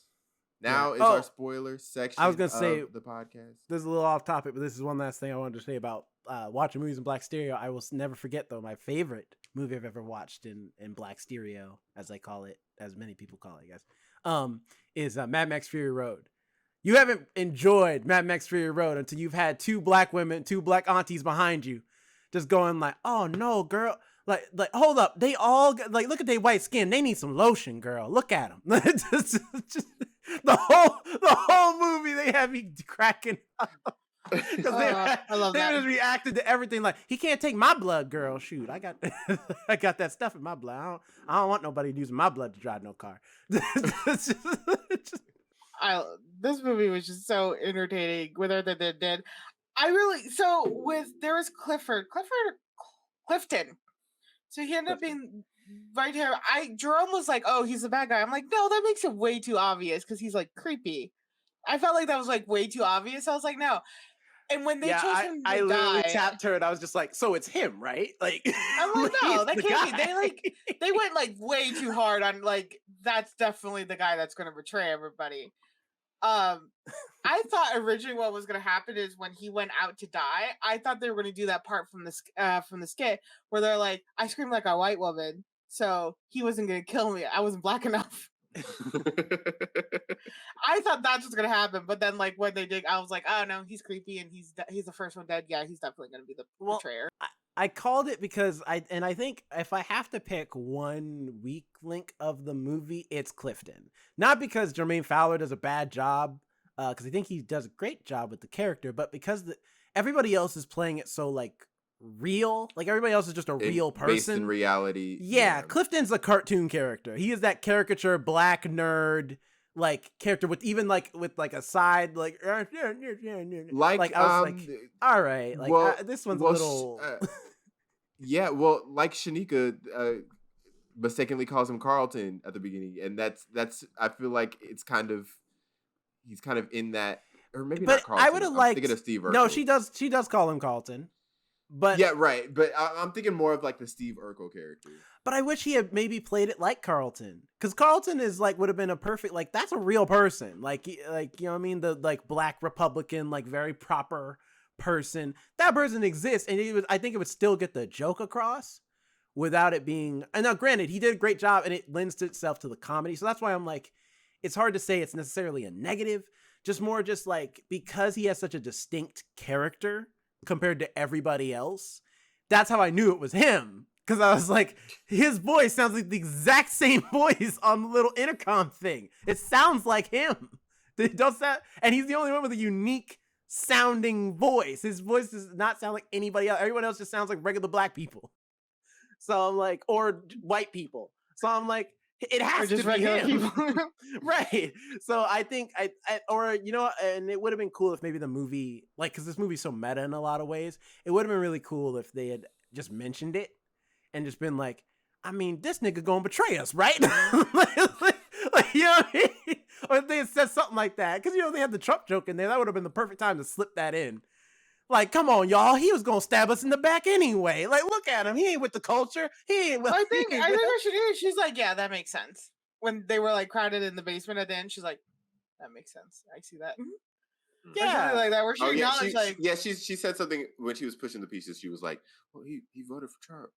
Now is our spoiler section. I was gonna say the podcast. This is a little off topic, but this is one last thing I wanted to say about watching movies in black stereo. I will never forget, though, my favorite movie I've ever watched in black stereo, as I call it, as many people call it, I guess, is Mad Max Fury Road. You haven't enjoyed Mad Max Fury Road until you've had two black women, two black aunties behind you, just going like, "Oh no, girl." Like, hold up. They all like, look at their white skin. They need some lotion, girl. Look at them. just the whole movie, they have me cracking up. I love that. They just reacted to everything like, he can't take my blood, girl. Shoot, I got that stuff in my blood. I don't want nobody using my blood to drive no car. This movie was just so entertaining. Whether they did, there was Clifton. So he ended up being right here. Jerome was like, "Oh, he's the bad guy." I'm like, "No, that makes it way too obvious because he's like creepy." I felt like that was like way too obvious. I was like, "No." And when they chose him to I literally die, tapped her and I was just like, "So it's him, right?" Like, I'm like, "No, that can't be." They went like way too hard on like, that's definitely the guy that's going to betray everybody. I thought originally what was going to happen is when he went out to die, I thought they were going to do that part from the skit where they're like, "I screamed like a white woman, so he wasn't going to kill me. I wasn't black enough." I thought that's what's going to happen, but then like when they did, I was like, "Oh no, he's creepy and he's the first one dead. Yeah, he's definitely going to be the betrayer." I called it because I think if I have to pick one weak link of the movie, it's Clifton. Not because Jermaine Fowler does a bad job, because I think he does a great job with the character, but because everybody else is playing it so like real, like everybody else is just a real person based in reality. Yeah, Clifton's a cartoon character. He is that caricature black nerd like character with even like with like a side like I was like, all right, like this one's a little yeah, well, like Shanika mistakenly calls him Carlton at the beginning, and that's I feel like he's kind of in that, or maybe but not Carlton. I would have liked thinking of Steve Urkel. No, she does call him Carlton. But yeah, right. But I'm thinking more of like the Steve Urkel character. But I wish he had maybe played it like Carlton, because Carlton is like would have been a perfect, like, that's a real person, like you know what I mean, the like black Republican, like very proper person. That person exists, and I think it would still get the joke across without it being. And now, granted, he did a great job, and it lends itself to the comedy, so that's why I'm like, it's hard to say it's necessarily a negative, just more just like because he has such a distinct character compared to everybody else. That's how I knew it was him. Because I was like, his voice sounds like the exact same voice on the little intercom thing. It sounds like him. It does that, and he's the only one with a unique sounding voice. His voice does not sound like anybody else. Everyone else just sounds like regular black people. So I'm like, or white people. So I'm like, it has to be him. Right. So I think or you know, and it would have been cool if maybe the movie, like, because this movie's so meta in a lot of ways, it would have been really cool if they had just mentioned it and just been like, I mean, this nigga gonna betray us, right? like, you know what I mean? Or if they had said something like that, because, you know, they had the Trump joke in there, that would have been the perfect time to slip that in. Like, come on, y'all, he was gonna stab us in the back anyway. Like, look at him, he ain't with the culture. He ain't with. I think what she did, she's like, yeah, that makes sense. When they were like crowded in the basement at the end, she's like, that makes sense. I see that. Yeah, like that. Where she acknowledged, like, yeah, she said something when she was pushing the pieces. She was like, well, he voted for Trump.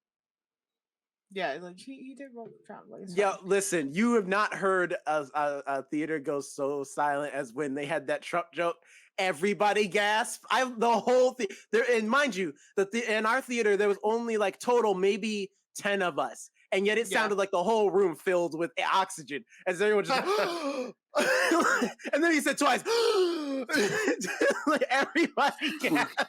Yeah, like he did vote for Trump. Like, yeah, listen, you have not heard a theater go so silent as when they had that Trump joke. Everybody gasped. The whole thing there, and mind you, in our theater there was only like total maybe 10 of us, and yet it sounded like the whole room filled with oxygen as everyone just. And then he said twice. Like everybody gasped.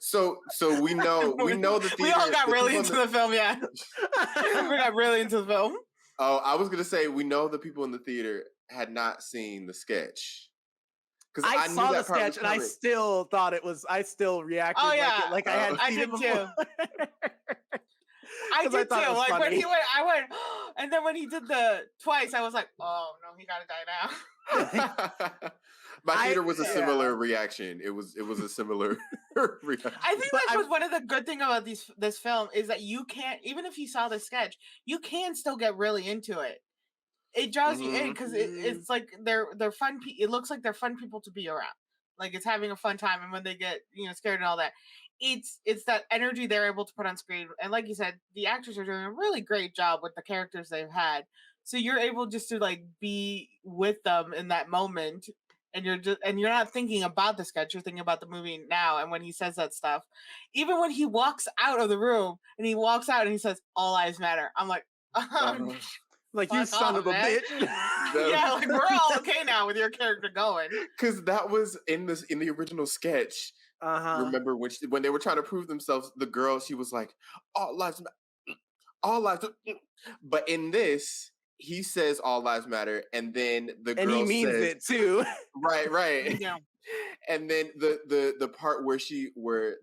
So we know the theater. We all got really into the film, yeah. We got really into the film. Oh, I was gonna say we know the people in the theater had not seen the sketch. Because I saw the sketch and I still thought it was. I still reacted. Oh yeah, like I had. I did too. I did too. Like funny. When he went, I went, and then when he did the twice, I was like, oh no, he gotta die now. My theater was a similar reaction. It was a similar reaction. I think that was one of the good thing about this film is that you can't, even if you saw the sketch, you can still get really into it. It draws you in because it's like they're fun. It looks like they're fun people to be around. Like it's having a fun time, and when they get scared and all that, it's that energy they're able to put on screen. And like you said, the actors are doing a really great job with the characters they've had. So you're able just to like be with them in that moment. And you're not thinking about the sketch, you're thinking about the movie now. And when he says that stuff, even when he walks out of the room and he walks out and he says, "All lives matter," I'm like, like, you son of a bitch. Yeah, like we're all okay now with your character going. Because that was in the original sketch. Remember when they were trying to prove themselves, the girl, she was like, "All lives matter, all lives." But in this, he says all lives matter, and then the girl he means says, it too. Right. Yeah. And then the part where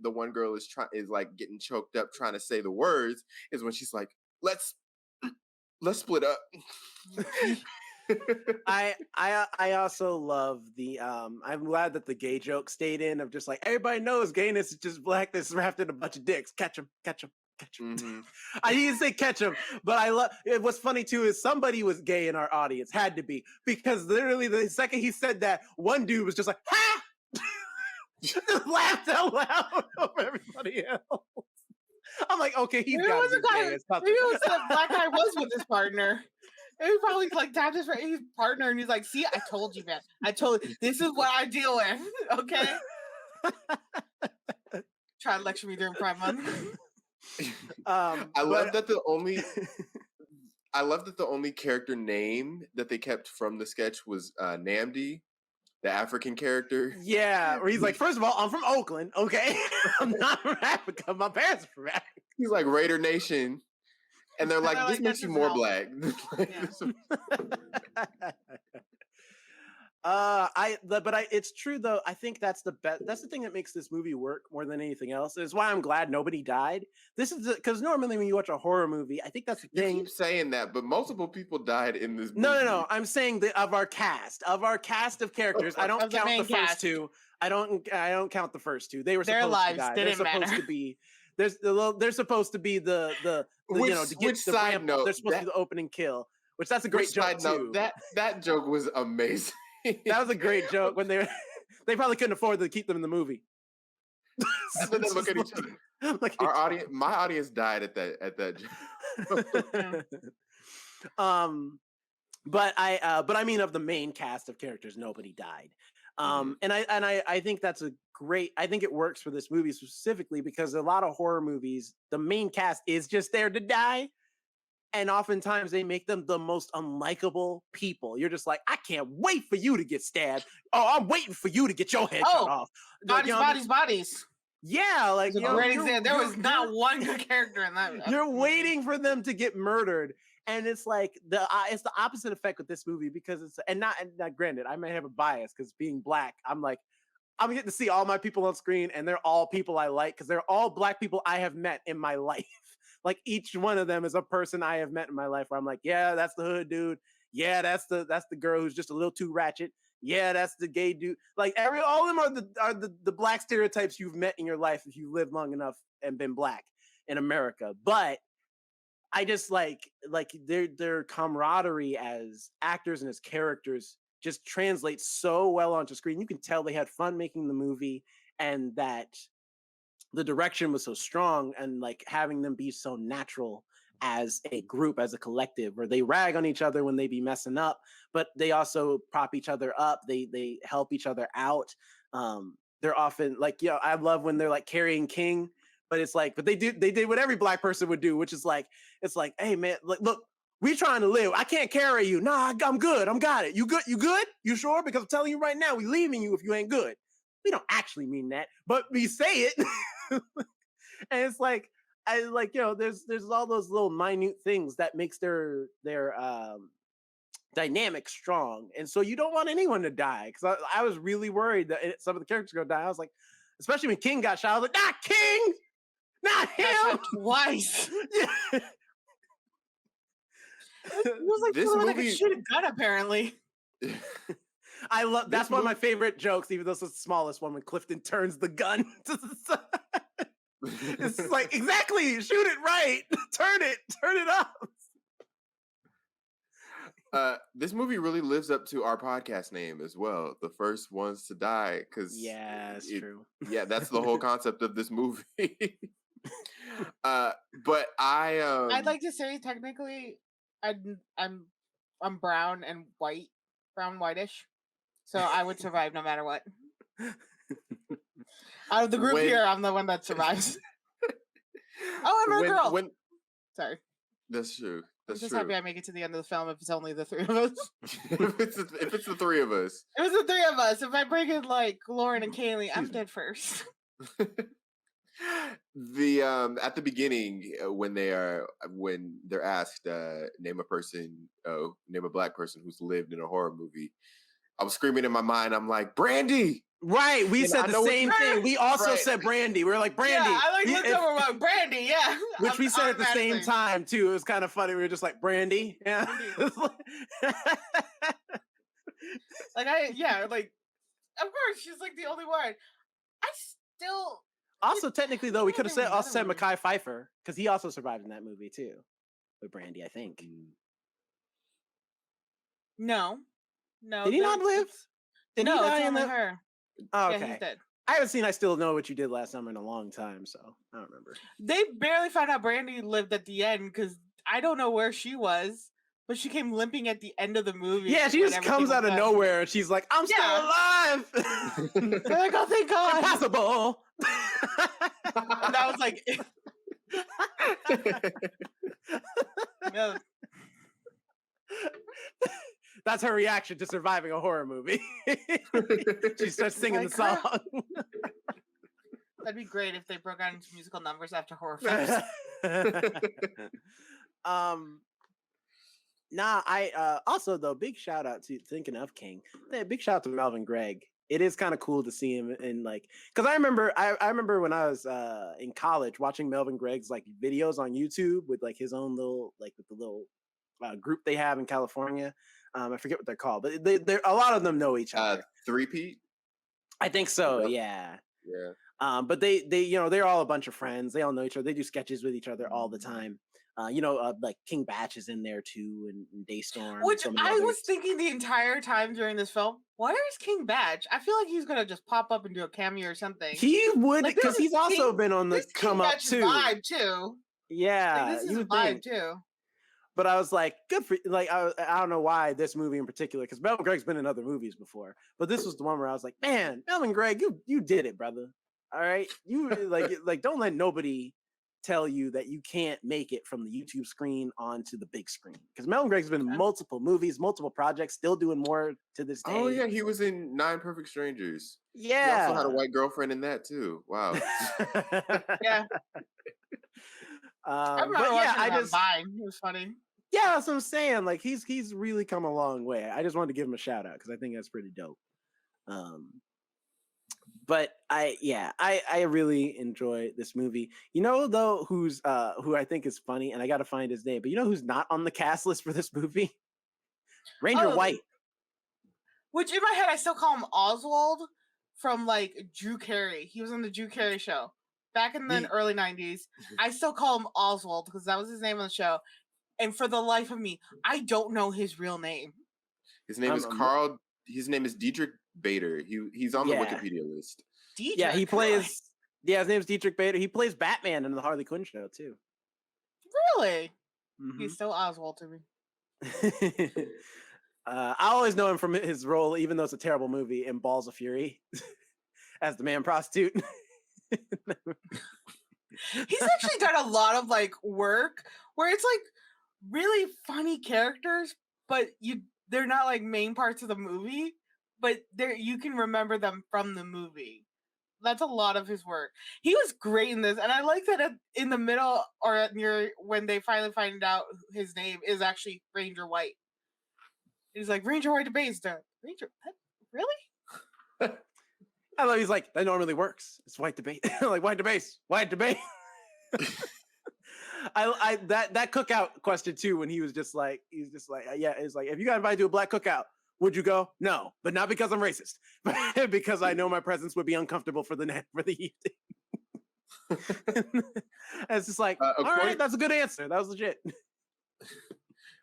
the one girl is like getting choked up trying to say the words is when she's like, let's split up. I also love the I'm glad that the gay joke stayed in, of just like, everybody knows gayness is just blackness wrapped in a bunch of dicks. Catch 'em. Mm-hmm. I didn't say catch him, but I love it. What's funny too is somebody was gay in our audience, had to be, because literally the second he said that, one dude was just like, ha! Just laughed out loud over everybody else. I'm like, okay, he's got to be gay. Maybe it was that black guy was with his partner. He probably like tapped his partner and he's like, "See, I told you, man. I told you. This is what I deal with." Okay. Try to lecture me during Pride Month. I love that the only character name that they kept from the sketch was Namdi, the African character. Yeah, where he's like, first of all, I'm from Oakland, okay? I'm not from Africa. My parents are from Africa. He's like Raider Nation. And they're like, this makes you more black. It's true though. I think that's the best. That's the thing that makes this movie work more than anything else. Is why I'm glad nobody died. This is because normally when you watch a horror movie, I think that's the thing. You keep saying that, but multiple people died in this movie. No. I'm saying of our cast of characters. I don't count the first two. I don't count the first two. They were Their supposed lives to die. didn't They're supposed matter. to be. They're supposed to be the Which, you know, to get which the side ramp up. note? They're supposed to be the opening kill, which that's a Which great joke side too. note? That joke was amazing. That was a great joke when they probably couldn't afford to keep them in the movie. So they look at each other. Our audience, my audience died at that joke. But I mean, of the main cast of characters, nobody died. And I think that's a great. I think it works for this movie specifically because a lot of horror movies, the main cast is just there to die, and oftentimes they make them the most unlikable people. You're just like, I can't wait for you to get stabbed. Oh, I'm waiting for you to get your head cut off. Bodies. Yeah, like great example. There was not one good character in that. You're waiting for them to get murdered. And it's like it's the opposite effect with this movie because it's and not granted, I may have a bias because being black, I'm getting to see all my people on screen and they're all people I like because they're all black people I have met in my life. Like each one of them is a person I have met in my life where I'm like, yeah, that's the hood dude. Yeah, that's the girl who's just a little too ratchet. Yeah, that's the gay dude. Like all of them are the black stereotypes you've met in your life if you lived long enough and been black in America. But I just like their camaraderie as actors and as characters just translates so well onto screen. You can tell they had fun making the movie and that the direction was so strong and like having them be so natural as a group, as a collective, where they rag on each other when they be messing up, but they also prop each other up. They help each other out. They're often like, I love when they're like carrying King. But it's like, they did what every black person would do, which is like, it's like, hey man, look, we trying to live. I can't carry you. Nah, I'm good. I'm got it. You good? You good? You sure? Because I'm telling you right now, we leaving you if you ain't good. We don't actually mean that, but we say it. And it's like, there's all those little minute things that makes their dynamic strong. And so you don't want anyone to die. Because I was really worried that some of the characters are gonna die. I was like, especially when King got shot, I was like, not King! Not him! Twice. Yeah. It was like this movie movie could shoot a gun, apparently. I love that's one of my favorite jokes, even though it's the smallest one, when Clifton turns the gun to the side. It's like, exactly, shoot it right. Turn it up. This movie really lives up to our podcast name as well, The First Ones to Die, because it's true. Yeah, that's the whole concept of this movie. But I'd like to say technically I'm brown and white, brown whitish, so I would survive no matter what. Out of the group here, I'm the one that survives. Oh, I'm a girl. Sorry. That's true. I'm just happy I make it to the end of the film if it's only the three of us. if it's the three of us. It was the three of us. If I bring in like Lauren and Kaylee, I'm dead first. At the beginning when they're asked name a black person who's lived in a horror movie, I was screaming in my mind, I'm like, Brandy. Right, we said the same thing. We also said Brandy. We were like, Brandy. Yeah, I looked over like Brandy, yeah. Which we said at the same time too. It was kind of funny. We were just like, Brandy. Yeah. Like of course she's like the only one. I still also technically though, we could have said Mekhi Phifer, because he also survived in that movie too. With Brandy, I think. No. Did he not live? Did he die in her? Oh, okay. Yeah, he's dead. I haven't seen I Still Know What You Did Last Summer in a long time, so I don't remember. They barely found out Brandy lived at the end because I don't know where she was, but she came limping at the end of the movie. Yeah, she just comes out of nowhere and she's like, I'm still alive! They're like, oh, thank God. Impossible! And I was like... No. That's her reaction to surviving a horror movie. She starts singing the song. That'd be great if they broke out into musical numbers after horror films. Also though, big shout out to, thinking of King, big shout out to Melvin Gregg. It is kind of cool to see him in like, because I remember when I was in college watching Melvin Gregg's like videos on YouTube with like his own little, like with the little group they have in California. I forget what they're called, but they're a lot of them know each other. Three-peat? I think so. Yeah. Yeah. But they they're all a bunch of friends. They all know each other. They do sketches with each other all the time. Like King Batch is in there too, and Daystorm. Which and so I others. was thinking the entire time during this film, where is King Batch? I feel like he's gonna just pop up and do a cameo or something. He would, because he's also been on the come up too. Vibe too. Yeah, like, this is a vibe too. But I was like, good for I don't know why this movie in particular, because Melvin Gregg's been in other movies before, but this was the one where I was like, man, Melvin Gregg, you did it, brother. All right, you like don't let nobody tell you that you can't make it from the YouTube screen onto the big screen, because Melvin Gregg's been in multiple movies, multiple projects, still doing more to this day. Oh yeah, he was in 9 Perfect Strangers. Yeah, he also had a white girlfriend in that too. Wow. Yeah. I just Vine. It was funny. Yeah, that's what I'm saying. Like he's really come a long way. I just wanted to give him a shout out because I think that's pretty dope. But I really enjoy this movie. You know, though, who I think is funny, and I got to find his name. But you know who's not on the cast list for this movie? Ranger White. Which in my head I still call him Oswald from like Drew Carey. He was on the Drew Carey show back in the early 90s. I still call him Oswald because that was his name on the show. And for the life of me, I don't know his real name. His name is Carl. His name is Dietrich Bader. He's on the Wikipedia list. Dietrich, yeah, he plays. Yeah, his name's Dietrich Bader. He plays Batman in the Harley Quinn show too. Really? Mm-hmm. He's still Oswald to me. I always know him from his role, even though it's a terrible movie, in Balls of Fury, as the man prostitute. He's actually done a lot of like work where it's like really funny characters, but they're not like main parts of the movie, but you can remember them from the movie. That's a lot of his work. He was great in this, and I like that in the middle or near when they finally find out his name is actually Ranger White. He's like, Ranger White debates. Ranger, really? I love. He's like, that normally works. It's white debate. Like white debate. I that cookout question too, when he's just like, yeah, it's like, if you got invited to a black cookout, would you go? No, but not because I'm racist, but because I know my presence would be uncomfortable for the evening. It's just like, all right, that's a good answer. That was legit.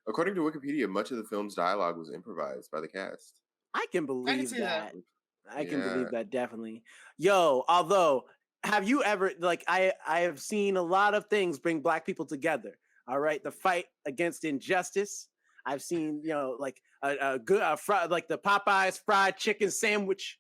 According to Wikipedia, much of the film's dialogue was improvised by the cast. I can believe that. I can believe that, definitely. Yo, although, have you ever, like, I have seen a lot of things bring black people together. All right, the fight against injustice. I've seen, like like the Popeyes fried chicken sandwich.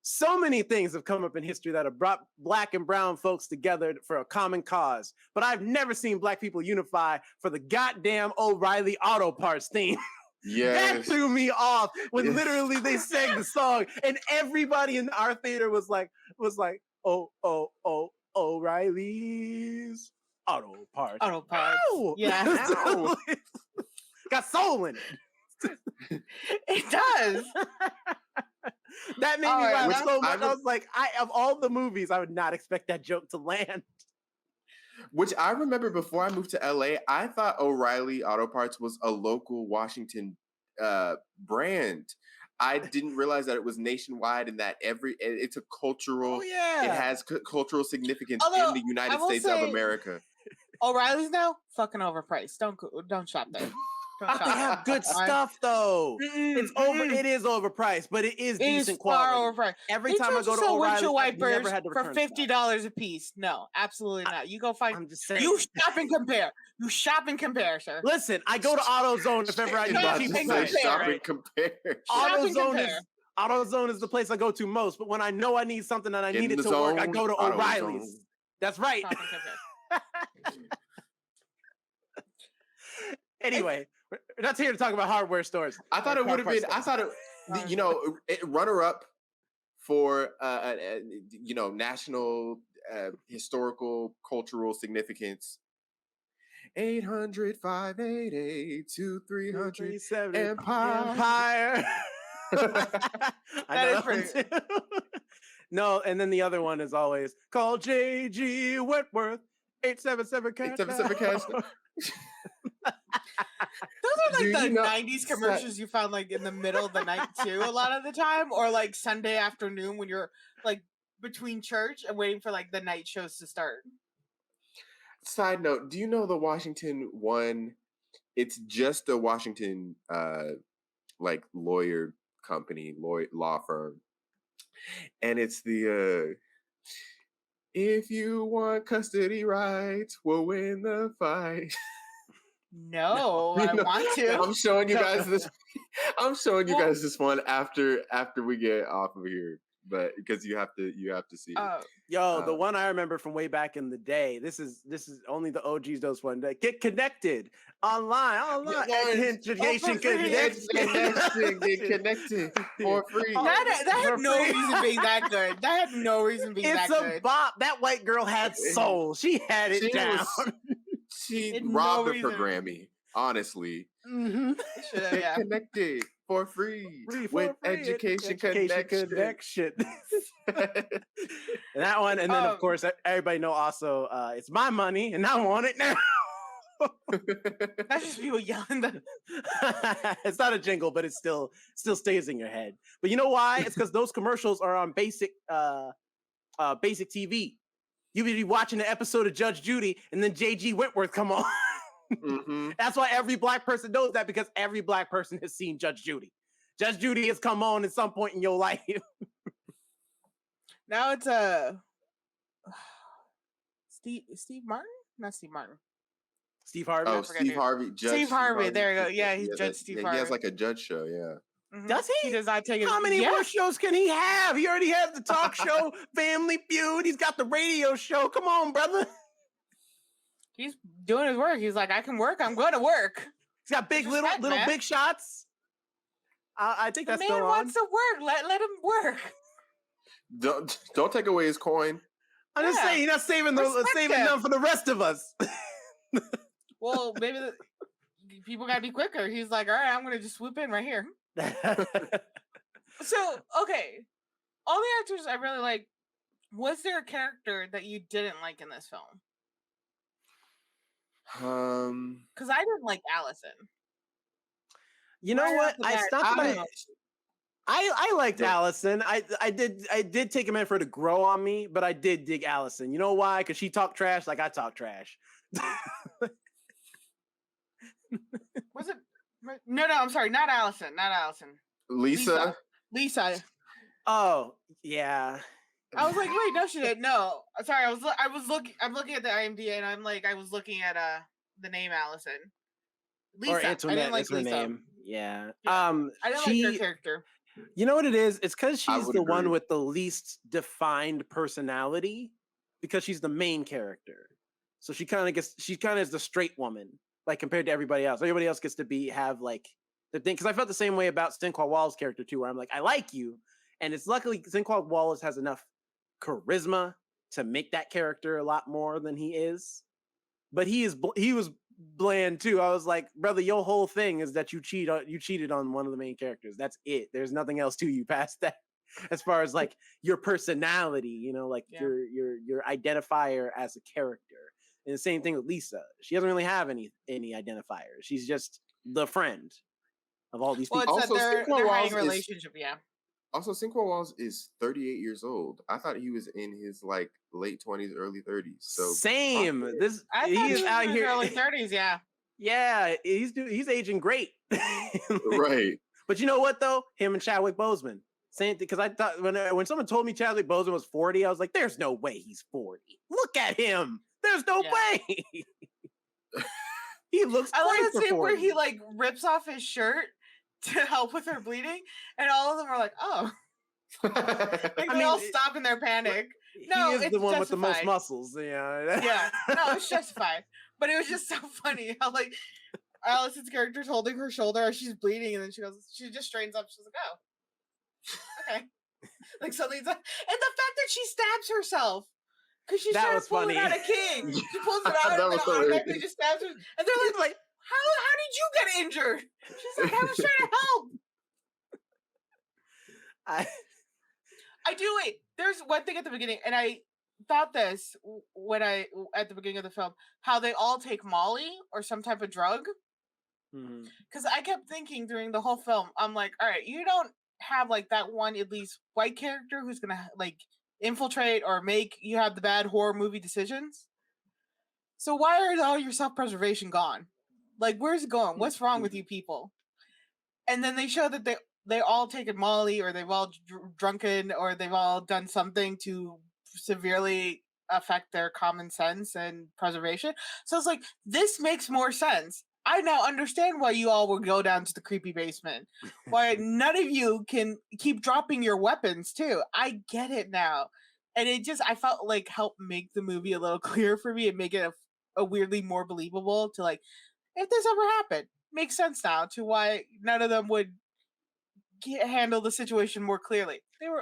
So many things have come up in history that have brought black and brown folks together for a common cause. But I've never seen black people unify for the goddamn O'Reilly Auto Parts theme. Yes. That threw me off when literally they sang the song and everybody in our theater was like, O'Reilly's Auto Parts. Auto Parts. Ow! Yeah. Ow. Got soul in it. It does. That made me laugh so much. I was like, of all the movies, I would not expect that joke to land. Which I remember before I moved to LA, I thought O'Reilly Auto Parts was a local Washington brand. I didn't realize that it was nationwide and that it's a cultural, it has cultural significance in the United States of America. O'Reilly's now fucking overpriced. Don't shop there. They have good stuff though. It is overpriced, but it is decent quality. Far overpriced. Every time I go to O'Reilly's, I've never had to return for $50 a piece. No, absolutely not. You go find. I'm just saying. You shop and compare, sir. Listen, I go to AutoZone if ever I need to shop and compare. AutoZone is the place I go to most, but when I know I need something and I need it to work, I go to O'Reilly's. That's right. Anyway, we're not here to talk about hardware stores. I thought it would have been. I thought it runner up for national historical cultural significance. 800-588-2300 Empire. I know that one too. No, and then the other one is always call JG Wentworth 877 cash. 877 cash. Those are like the 90s commercials you found like in the middle of the night too a lot of the time, or like Sunday afternoon when you're like between church and waiting for like the night shows to start. Side note, do you know the Washington one? It's just a Washington like lawyer company, law firm. And it's the if you want custody rights, we'll win the fight. No, I want to. I'm showing you guys this. I'm showing you guys this one after we get off of here, but because you have to see it. The one I remember from way back in the day. This is only the OGs knows one. Get connected online. Education get connected for free. That had no reason being that good. That had no reason being that good. It's a bop. That white girl had soul. She had it down. She robbed her for Grammy, honestly. Mm-hmm. Get connected for free with Education Connection. That one, and then of course everybody know also it's my money and I want it now. That's just people yelling. It's not a jingle, but it still stays in your head. But you know why? It's because those commercials are on basic TV. You would be watching an episode of Judge Judy, and then J.G. Wentworth come on. Mm-hmm. That's why every black person knows that, because every black person has seen Judge Judy. Judge Judy has come on at some point in your life. Now it's Steve Martin? Not Steve Martin. Steve Harvey. Oh, Steve Harvey. Steve Harvey. There you go. Yeah, he's Judge Steve Harvey. He has like a judge show. Yeah. Mm-hmm. Does he? He does not take it. How many more shows can he have? He already has the talk show, Family Feud. He's got the radio show. Come on, brother. He's doing his work. He's like, I can work. I'm going to work. He's got little big shots. I think that's still on. The man wants to work. Let him work. Don't take away his coin. I'm just saying, you're not saving them for the rest of us. Well, maybe people gotta be quicker. He's like, all right, I'm gonna just swoop in right here. So, okay, all the actors I really like. Was there a character that you didn't like in this film? Because I didn't like Allison. You know what? I liked Allison. I did take a minute for her to grow on me, but I did dig Allison. You know why? Because she talked trash like I talk trash. Was it? No, I'm sorry, not Allison. Lisa. Oh, yeah. I was like, wait, no, she didn't. No, sorry. I'm looking at the IMDb, and I was looking at the name Allison. Lisa. Or Antoinette, I didn't like is her Lisa. name. Yeah. I didn't like her character. You know what it is? It's because she's the agree. one with the least defined personality, because she's the main character. So she kind of is the straight woman, like compared to everybody else. Everybody else gets to have like the thing. Because I felt the same way about Sinqua Wallace's character too, where I'm like, I like you, and it's luckily Sinqua Wallace has enough charisma to make that character a lot more than he is. But he was bland too. I was like, brother, your whole thing is that you cheated on one of the main characters. That's it. There's nothing else to you past that. As far as like your personality, like your identifier as a character. And the same thing with Lisa. She doesn't really have any identifiers. She's just the friend of all these people. Well, it's their hiding relationship, yeah. Also, Sinqua Wallace is 38 years old. I thought he was in his like late 20s, early 30s. So same. He is out here early 30s. Yeah. Yeah, he's aging great. Right. But you know what though? Him and Chadwick Boseman, same thing. Because I thought when someone told me Chadwick Boseman was 40, I was like, "There's no way he's 40. Look at him. There's no way." He looks. I love the scene where he like rips off his shirt to help with her bleeding, and all of them are like, "Oh." They all stop in their panic. No, he is it's the one justified. with the most muscles. Yeah. Yeah. No, it's justified. But it was just so funny how like Allison's character's holding her shoulder as she's bleeding, and then she just straightens up. She's like, "Oh, okay." Like something's and the fact that she stabs herself because she's trying to pull it out of King. She pulls it out and then automatically just stabs her. And they're like, how did you get injured? She's like, I was trying to help. I do wait. There's one thing at the beginning, and I thought this at the beginning of the film, how they all take Molly or some type of drug. Because I kept thinking during the whole film, I'm like, all right, you don't have like that one at least white character who's gonna like infiltrate or make you have the bad horror movie decisions. So why is all your self-preservation gone? Like, where's it going? What's wrong with you people? And then they show that they all taken Molly, or they've all drunken, or they've all done something to severely affect their common sense and preservation. So it's like, this makes more sense. I now understand why you all would go down to the creepy basement. Why none of you can keep dropping your weapons too. I get it now. And it just, I felt like helped make the movie a little clearer for me and make it a weirdly more believable to like, if this ever happened, makes sense now to why none of them would handle the situation more clearly.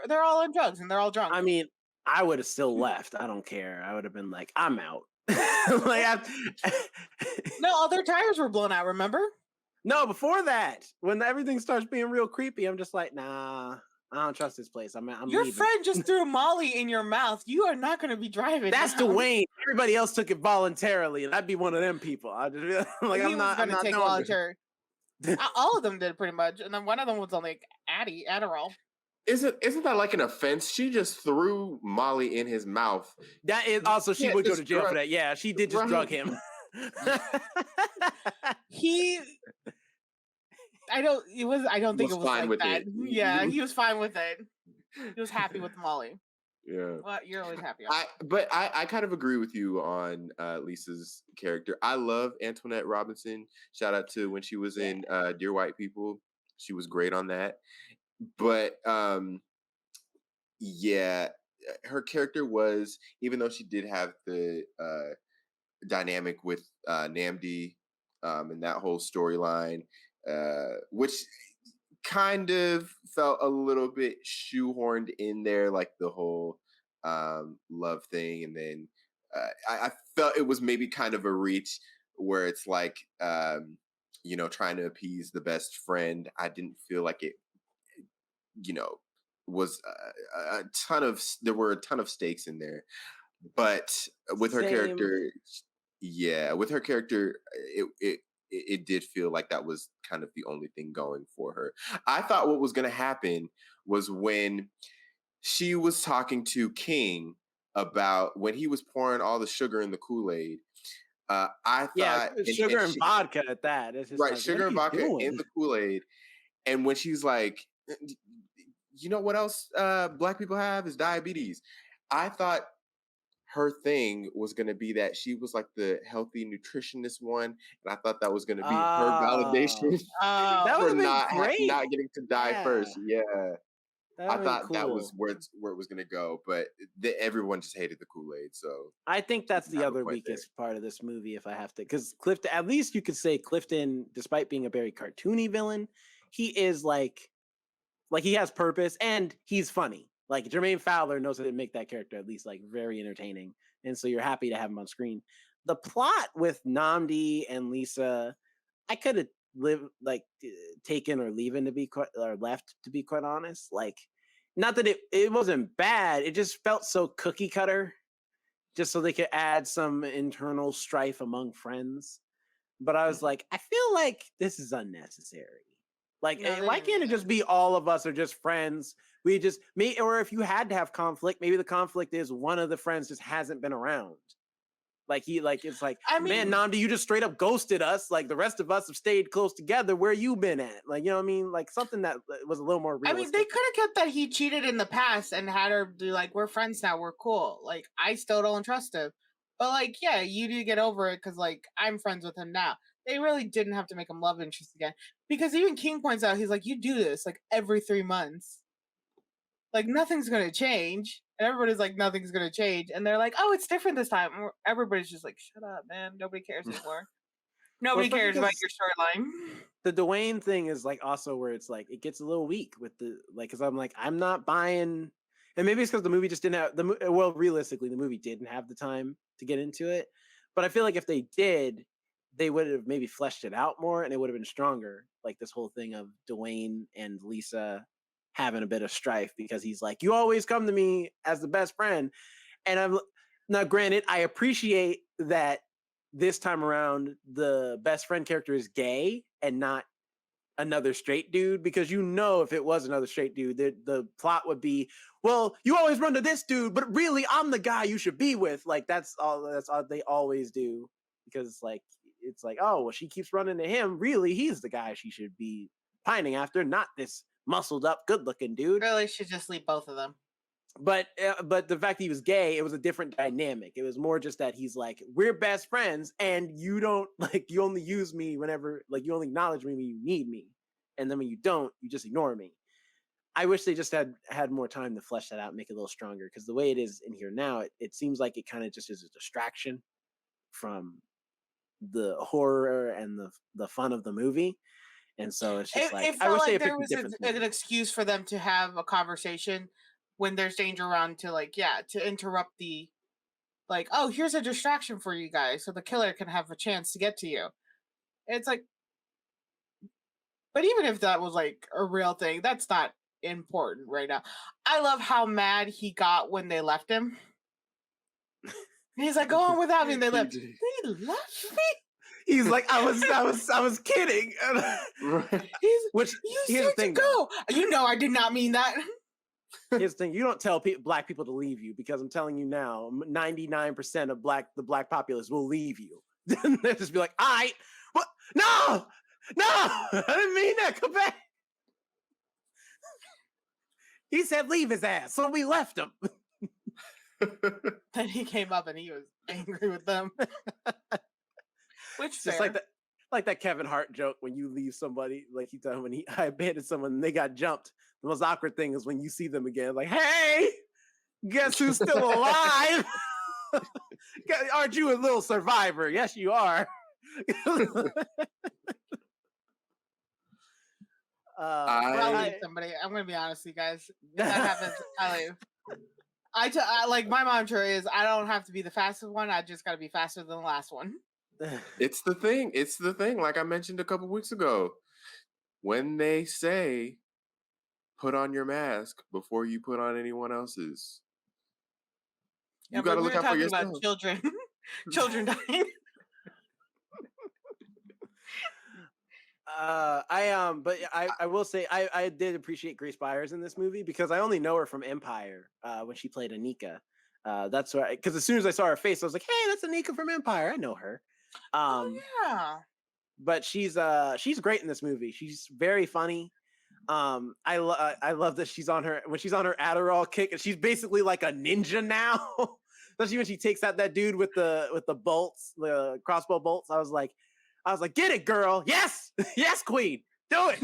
They're all on drugs and they're all drunk. I mean, I would have still left. I don't care. I would have been like, I'm out. No, all their tires were blown out, remember? No, before that, when everything starts being real creepy, I'm just like, nah, I don't trust this place. I'm your leaving. Friend just threw Molly in your mouth. You are not going to be driving. That's now. Dwayne. Everybody else took it voluntarily, and I'd be one of them people. I just like, I'm not going to take voluntary. All of them did pretty much, and then one of them was on like Adderall. Isn't that like an offense? She just threw Molly in his mouth. That is also, she would go to jail for that. Yeah, she did just drug him. I don't think it was fine like with that. it. Yeah, he was fine with it. He was happy with Molly. Yeah. Well, you're always happy. But I kind of agree with you on Lisa's character. I love Antoinette Robinson. Shout out to when she was in Dear White People. She was great on that. But yeah, her character was, even though she did have the dynamic with Namdi and that whole storyline, which kind of felt a little bit shoehorned in there, like the whole love thing. And then I felt it was maybe kind of a reach where it's like, trying to appease the best friend. I didn't feel like it, was there were a ton of stakes in there. But with her character, it did feel like that was kind of the only thing going for her. I thought what was going to happen was when she was talking to King about when he was pouring all the sugar in the Kool-Aid. I thought sugar and vodka at that. It's just right, like, sugar and vodka in the Kool-Aid. And when she's like, you know what else Black people have is diabetes. I thought her thing was going to be that she was like the healthy nutritionist one, and I thought that was going to be her validation that for not getting to die first. Yeah, I thought cool. that was where it was going to go, but everyone just hated the Kool-Aid. So I think that's the other weakest part of this movie, if I have to, because Clifton, at least you could say Clifton, despite being a very cartoony villain, he is like he has purpose and he's funny. Like Jermaine Fowler knows how to make that character at least like very entertaining, and so you're happy to have him on screen. The plot with Namdi and Lisa, I could have taken or leaving to be left to be quite honest. Like, not that it wasn't bad, it just felt so cookie cutter, just so they could add some internal strife among friends. But I was like, I feel like this is unnecessary. Like, why can't it just be all of us are just friends? We just or if you had to have conflict, maybe the conflict is one of the friends just hasn't been around. Like it's like, man, Namdi, you just straight up ghosted us. Like the rest of us have stayed close together. Where you been at? Like, you know what I mean? Like something that was a little more realistic. I mean, they could have kept that he cheated in the past and had her be like, we're friends now, we're cool. Like, I still don't trust him. But like, yeah, you do get over it because like I'm friends with him now. They really didn't have to make him love interest again. Because even King points out, he's like, you do this like every 3 months. Like, nothing's going to change. And everybody's like, nothing's going to change. And they're like, oh, it's different this time. And everybody's just like, shut up, man. Nobody cares anymore. Nobody cares about your storyline. The Dwayne thing is like also where it's like, it gets a little weak with the, like, because I'm like, I'm not buying. And maybe it's because the movie just didn't have, well, realistically, the movie didn't have the time to get into it. But I feel like if they did, they would have maybe fleshed it out more and it would have been stronger. Like this whole thing of Dwayne and Lisa having a bit of strife because he's like, you always come to me as the best friend. And I'm now, granted, I appreciate that this time around the best friend character is gay and not another straight dude, because if it was another straight dude, the plot would be, well, you always run to this dude, but really I'm the guy you should be with. Like that's all they always do, because like it's like, oh well, she keeps running to him, really he's the guy she should be pining after, not this muscled up good looking dude. Really should just leave both of them. But the fact that he was gay, it was a different dynamic. It was more just that he's like, we're best friends, and you don't like, you only use me whenever, like, you only acknowledge me when you need me, and then when you don't, you just ignore me. I wish they just had more time to flesh that out and make it a little stronger, because the way it is in here now, it seems like it kind of just is a distraction from the horror and the fun of the movie. And so it's just it I wish like they there was an excuse for them to have a conversation when there's danger around, to interrupt the, like, oh, here's a distraction for you guys so the killer can have a chance to get to you. It's like, but even if that was like a real thing, that's not important right now. I love how mad he got when they left him. He's like, go on without me, and they left. They left me? He's like, I was kidding. Which you said to go. I did not mean that. Here's the thing: you don't tell black people to leave you, because I'm telling you now, 99% of the black populace will leave you. Then they'll just be like, "All right, what? No, I didn't mean that. Come back." He said, "Leave his ass," so we left him. Then he came up and he was angry with them. Which just like that Kevin Hart joke when you leave somebody, like he told when I abandoned someone and they got jumped. The most awkward thing is when you see them again, like, hey, guess who's still alive? Aren't you a little survivor? Yes, you are. I'll leave somebody. I'm gonna be honest with you guys. If that happens, I leave. Like my mantra is, I don't have to be the fastest one. I just got to be faster than the last one. It's the thing. Like I mentioned a couple weeks ago, when they say, put on your mask before you put on anyone else's. You got to look out for yourself. About children dying. I will say I did appreciate Grace Byers in this movie, because I only know her from Empire when she played Anika. That's why, because as soon as I saw her face, I was like, hey, that's Anika from Empire. I know her. Yeah. But she's great in this movie. She's very funny. I love that she's on her Adderall kick, and she's basically like a ninja now. Especially when she takes out that dude with the bolts, the crossbow bolts. I was like, get it, girl. Yes, yes, queen, do it.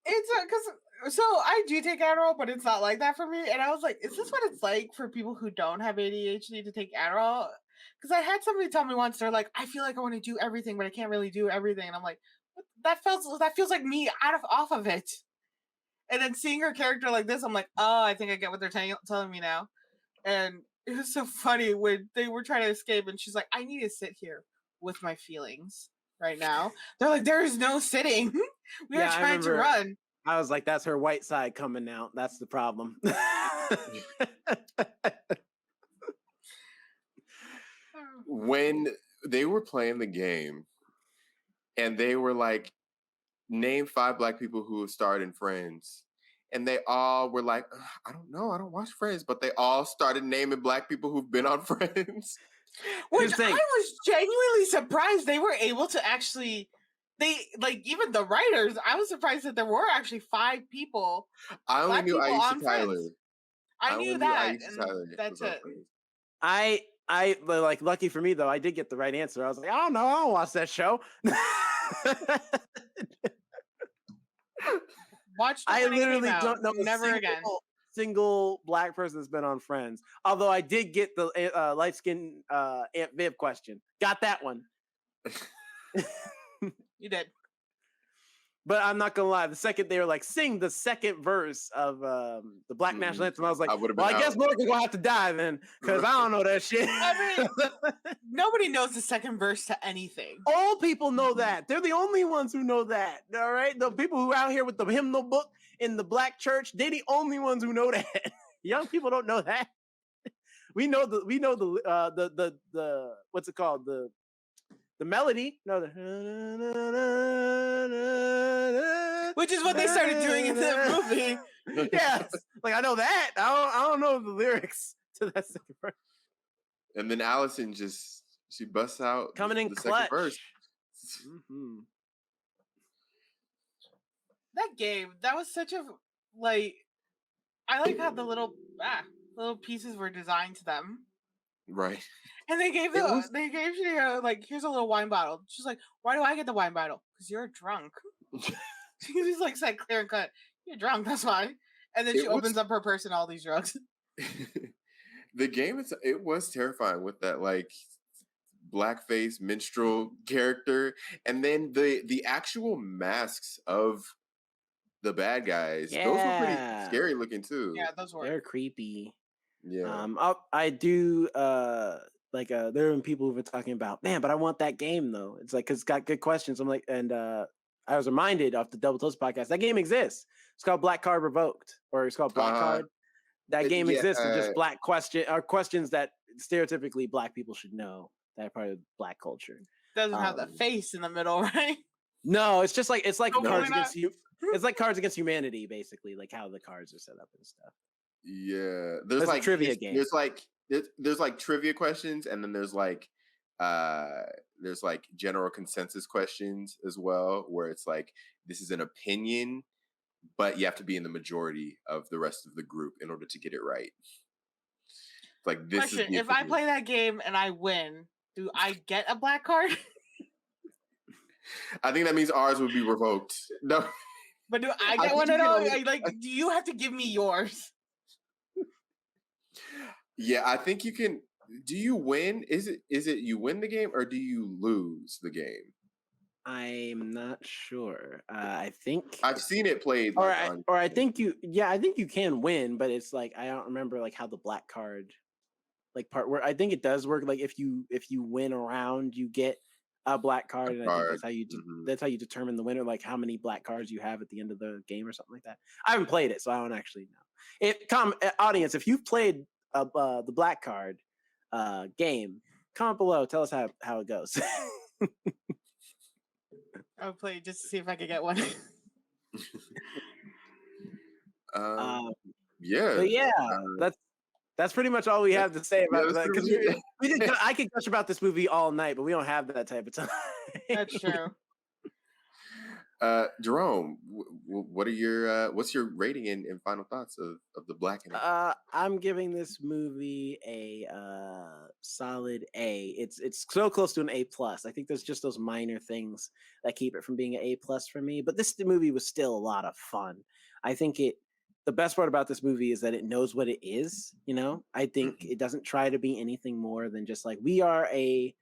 It's because so I do take Adderall, but it's not like that for me. And I was like, is this what it's like for people who don't have ADHD to take Adderall? Because I had somebody tell me once, they're like, I feel like I want to do everything, but I can't really do everything. And I'm like, that feels like me off of it. And then seeing her character like this, I'm like, oh, I think I get what they're telling me now. And it was so funny when they were trying to escape, and she's like, I need to sit here with my feelings right now. They're like, there is no sitting. We are trying to run. I was like, that's her white side coming out. That's the problem. When they were playing the game and they were like, name 5 black people who have starred in Friends. And they all were like, I don't know, I don't watch Friends. But they all started naming black people who've been on Friends. Which I was genuinely surprised they were able to actually, even the writers, I was surprised that there were actually 5 people. I only knew Aisha Tyler. I knew that. That's it. I like, lucky for me though, I did get the right answer. I was like, I don't know, I don't watch that show. I literally don't know single black person that's been on Friends. Although I did get the light skinned Aunt Viv question. Got that one. You did. But I'm not gonna lie. The second they were like, sing the second verse of the Black National Anthem, I was like, I guess Morgan's gonna have to die then, because I don't know that shit. I mean, nobody knows the second verse to anything. Old people know that. They're the only ones who know that. All right, the people who are out here with the hymnal book in the black church, they're the only ones who know that. Young people don't know that. we know the what's it called, the melody. No, which is what they started doing in the movie. Yes, like I know that. I don't know the lyrics to that second verse. And then Allison she busts out coming in the clutch. second verse. Mm-hmm. That game, that was such a like. I like how the little pieces were designed to them. Right. And they gave Shania like, here's a little wine bottle. She's like, why do I get the wine bottle? Because you're drunk. She just like said clear and cut, you're drunk, that's why. And then she opens up her purse and all these drugs. The game it was terrifying with that like blackface minstrel character, and then the actual masks of the bad guys. Yeah. Those were pretty scary looking too. Yeah, those were. They're creepy. Yeah. I do like there have been people who've been talking about, man, but I want that game though. It's like, cause it's got good questions. I'm like, and I was reminded off the Double Toast podcast, that game exists. It's called Black Card Revoked, or it's called Black Card. That game exists, and just black questions that stereotypically black people should know that are part of black culture. Doesn't have the face in the middle, right? No, it's just like Cards Against you. It's like Cards Against Humanity, basically, like how the cards are set up and stuff. Yeah, there's like a trivia game. There's like trivia questions, and then there's like general consensus questions as well, where it's like this is an opinion, but you have to be in the majority of the rest of the group in order to get it right. Like this. Question: if I play that game and I win, do I get a black card? I think that means ours would be revoked. No. But do I get one at all? Like, do you have to give me yours? Yeah, I think you can. Do you win? Is it you win the game or do you lose the game? I'm not sure. I think I've seen it played. I think you. Yeah, I think you can win, but it's like I don't remember like how the black card, like part where I think it does work. Like if you win a round, you get a black card, and I think that's how you that's how you determine the winner, like how many black cards you have at the end of the game or something like that. I haven't played it, so I don't actually know. Audience, if you've played the black card game, comment below. Tell us how it goes. I'll play just to see if I could get one. Yeah. But yeah, that's pretty much all we have to say about that. Because I could gush about this movie all night, but we don't have that type of time. That's true. Jerome, what are your what's your rating and final thoughts of the Blackening? I'm giving this movie a solid A. It's so close to an A+. I think there's just those minor things that keep it from being an A+ for me. But this movie was still a lot of fun. I think the best part about this movie is that it knows what it is. You know, I think it doesn't try to be anything more than just like, we are a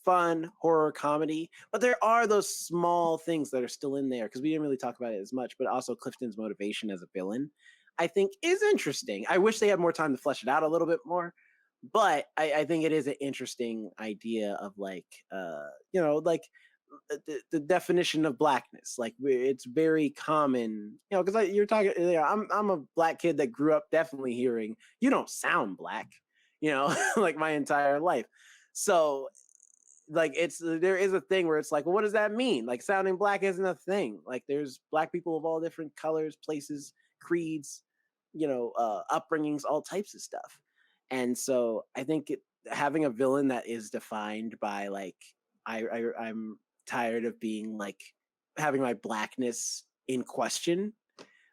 fun horror comedy, but there are those small things that are still in there because we didn't really talk about it as much. But also Clifton's motivation as a villain, I think, is interesting. I wish they had more time to flesh it out a little bit more, but I think it is an interesting idea of like like the definition of blackness. Like it's very common, because you're talking. I'm a black kid that grew up definitely hearing you don't sound black, like my entire life. So like there is a thing where it's like, well, what does that mean? Like sounding black isn't a thing. Like there's black people of all different colors, places, creeds, upbringings, all types of stuff. And so I think having a villain that is defined by like, I'm tired of being like having my blackness in question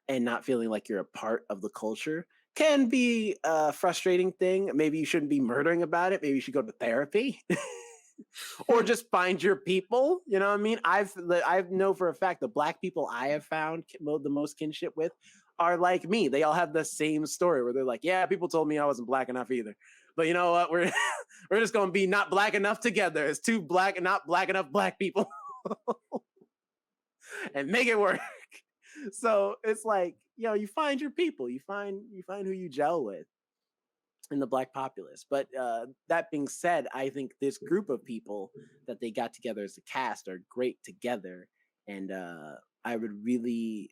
and not feeling like you're a part of the culture can be a frustrating thing. Maybe you shouldn't be murdering about it. Maybe you should go to therapy. Or just find your people. You know what I mean? I know for a fact the black people I have found the most kinship with are like me. They all have the same story where they're like, yeah, people told me I wasn't black enough either. But you know what? We're just going to be not black enough together. It's two black and not black enough black people. And make it work. So it's like, you find your people. You find who you gel with in the black populace. But that being said, I think this group of people that they got together as a cast are great together. And I would really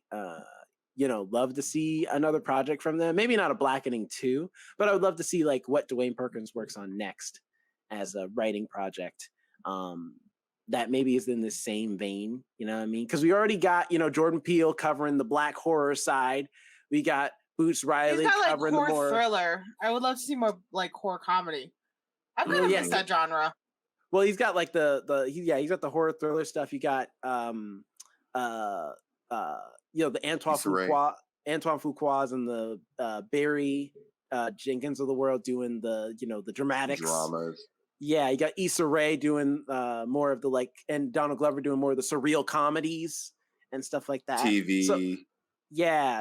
love to see another project from them. Maybe not a Blackening 2, but I would love to see like what Dwayne Perkins works on next as a writing project. That maybe is in the same vein, you know what I mean? Because we already got, Jordan Peele covering the black horror side. We got Boots Riley covering horror the more thriller. I would love to see more like horror comedy. I'm gonna miss that genre. Well, he's got like he's got the horror thriller stuff. You got the Antoine Fuqua's and the Barry Jenkins of the world doing the dramatics. Dramas. Yeah, you got Issa Rae doing more of the and Donald Glover doing more of the surreal comedies and stuff like that. TV.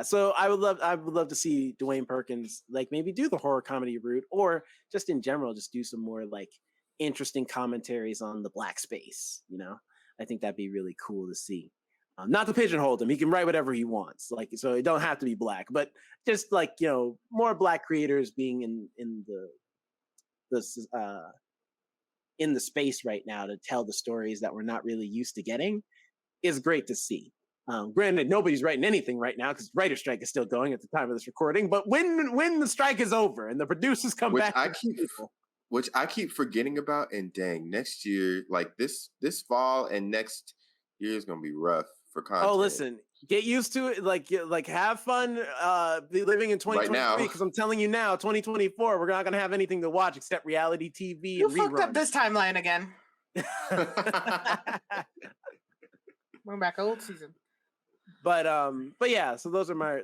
So I would love to see Dwayne Perkins maybe do the horror comedy route, or just in general just do some more interesting commentaries on the black space. I think that'd be really cool to see. Not to pigeonhole him, he can write whatever he wants. So it don't have to be black, but just more black creators being in the space right now to tell the stories that we're not really used to getting is great to see. Granted, nobody's writing anything right now because writer strike is still going at the time of this recording. But when the strike is over and the producers come back, which I keep forgetting about, and dang, next year, this fall and next year is gonna be rough for content. Oh, listen, get used to it. Have fun living in 2023 because I'm telling you now, 2024, we're not gonna have anything to watch except reality TV. You and fucked reruns. up this timeline again. We're back old season. But yeah, so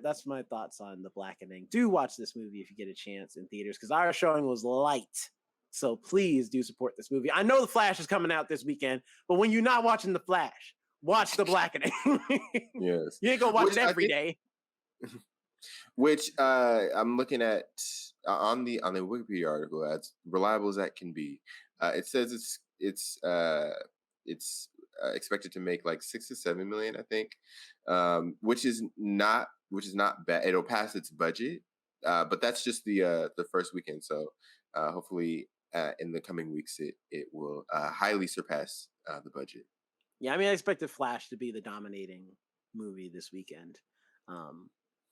that's my thoughts on The Blackening. Do watch this movie if you get a chance in theaters because our showing was light. So please do support this movie. I know The Flash is coming out this weekend, but when you're not watching The Flash, watch The Blackening. Yes. You ain't gonna watch it every day. Which I'm looking at on the Wikipedia article, as reliable as that can be. It says it's expected to make 6 to 7 million, I think, which is not bad. It'll pass its budget, but that's just the first weekend. So hopefully in the coming weeks it will highly surpass the budget. Yeah, I mean, I expected Flash to be the dominating movie this weekend,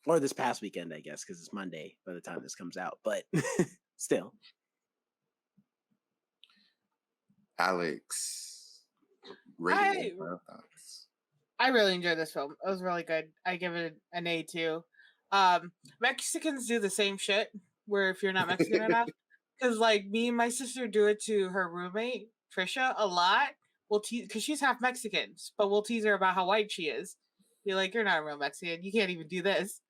or this past weekend, I guess, because it's Monday by the time this comes out. But still, Alex, I really enjoyed this film. It was really good. I give it an A too. Mexicans do the same shit where if you're not Mexican enough, because me and my sister do it to her roommate Trisha a lot. We'll tease because she's half Mexican, but we'll tease her about how white she is. Be like, you're not a real Mexican. You can't even do this.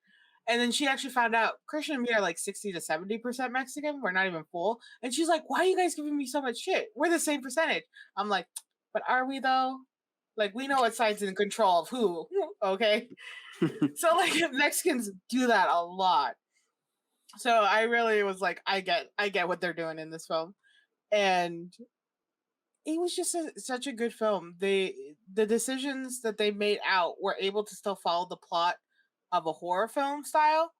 And then she actually found out Christian and me are 60 to 70% Mexican. We're not even full. And she's like, why are you guys giving me so much shit? We're the same percentage. I'm like, but are we though? We know what side's in control of who. Okay. So Mexicans do that a lot. So I really was I get what they're doing in this film. And it was just such a good film. The decisions that they made out were able to still follow the plot of a horror film style,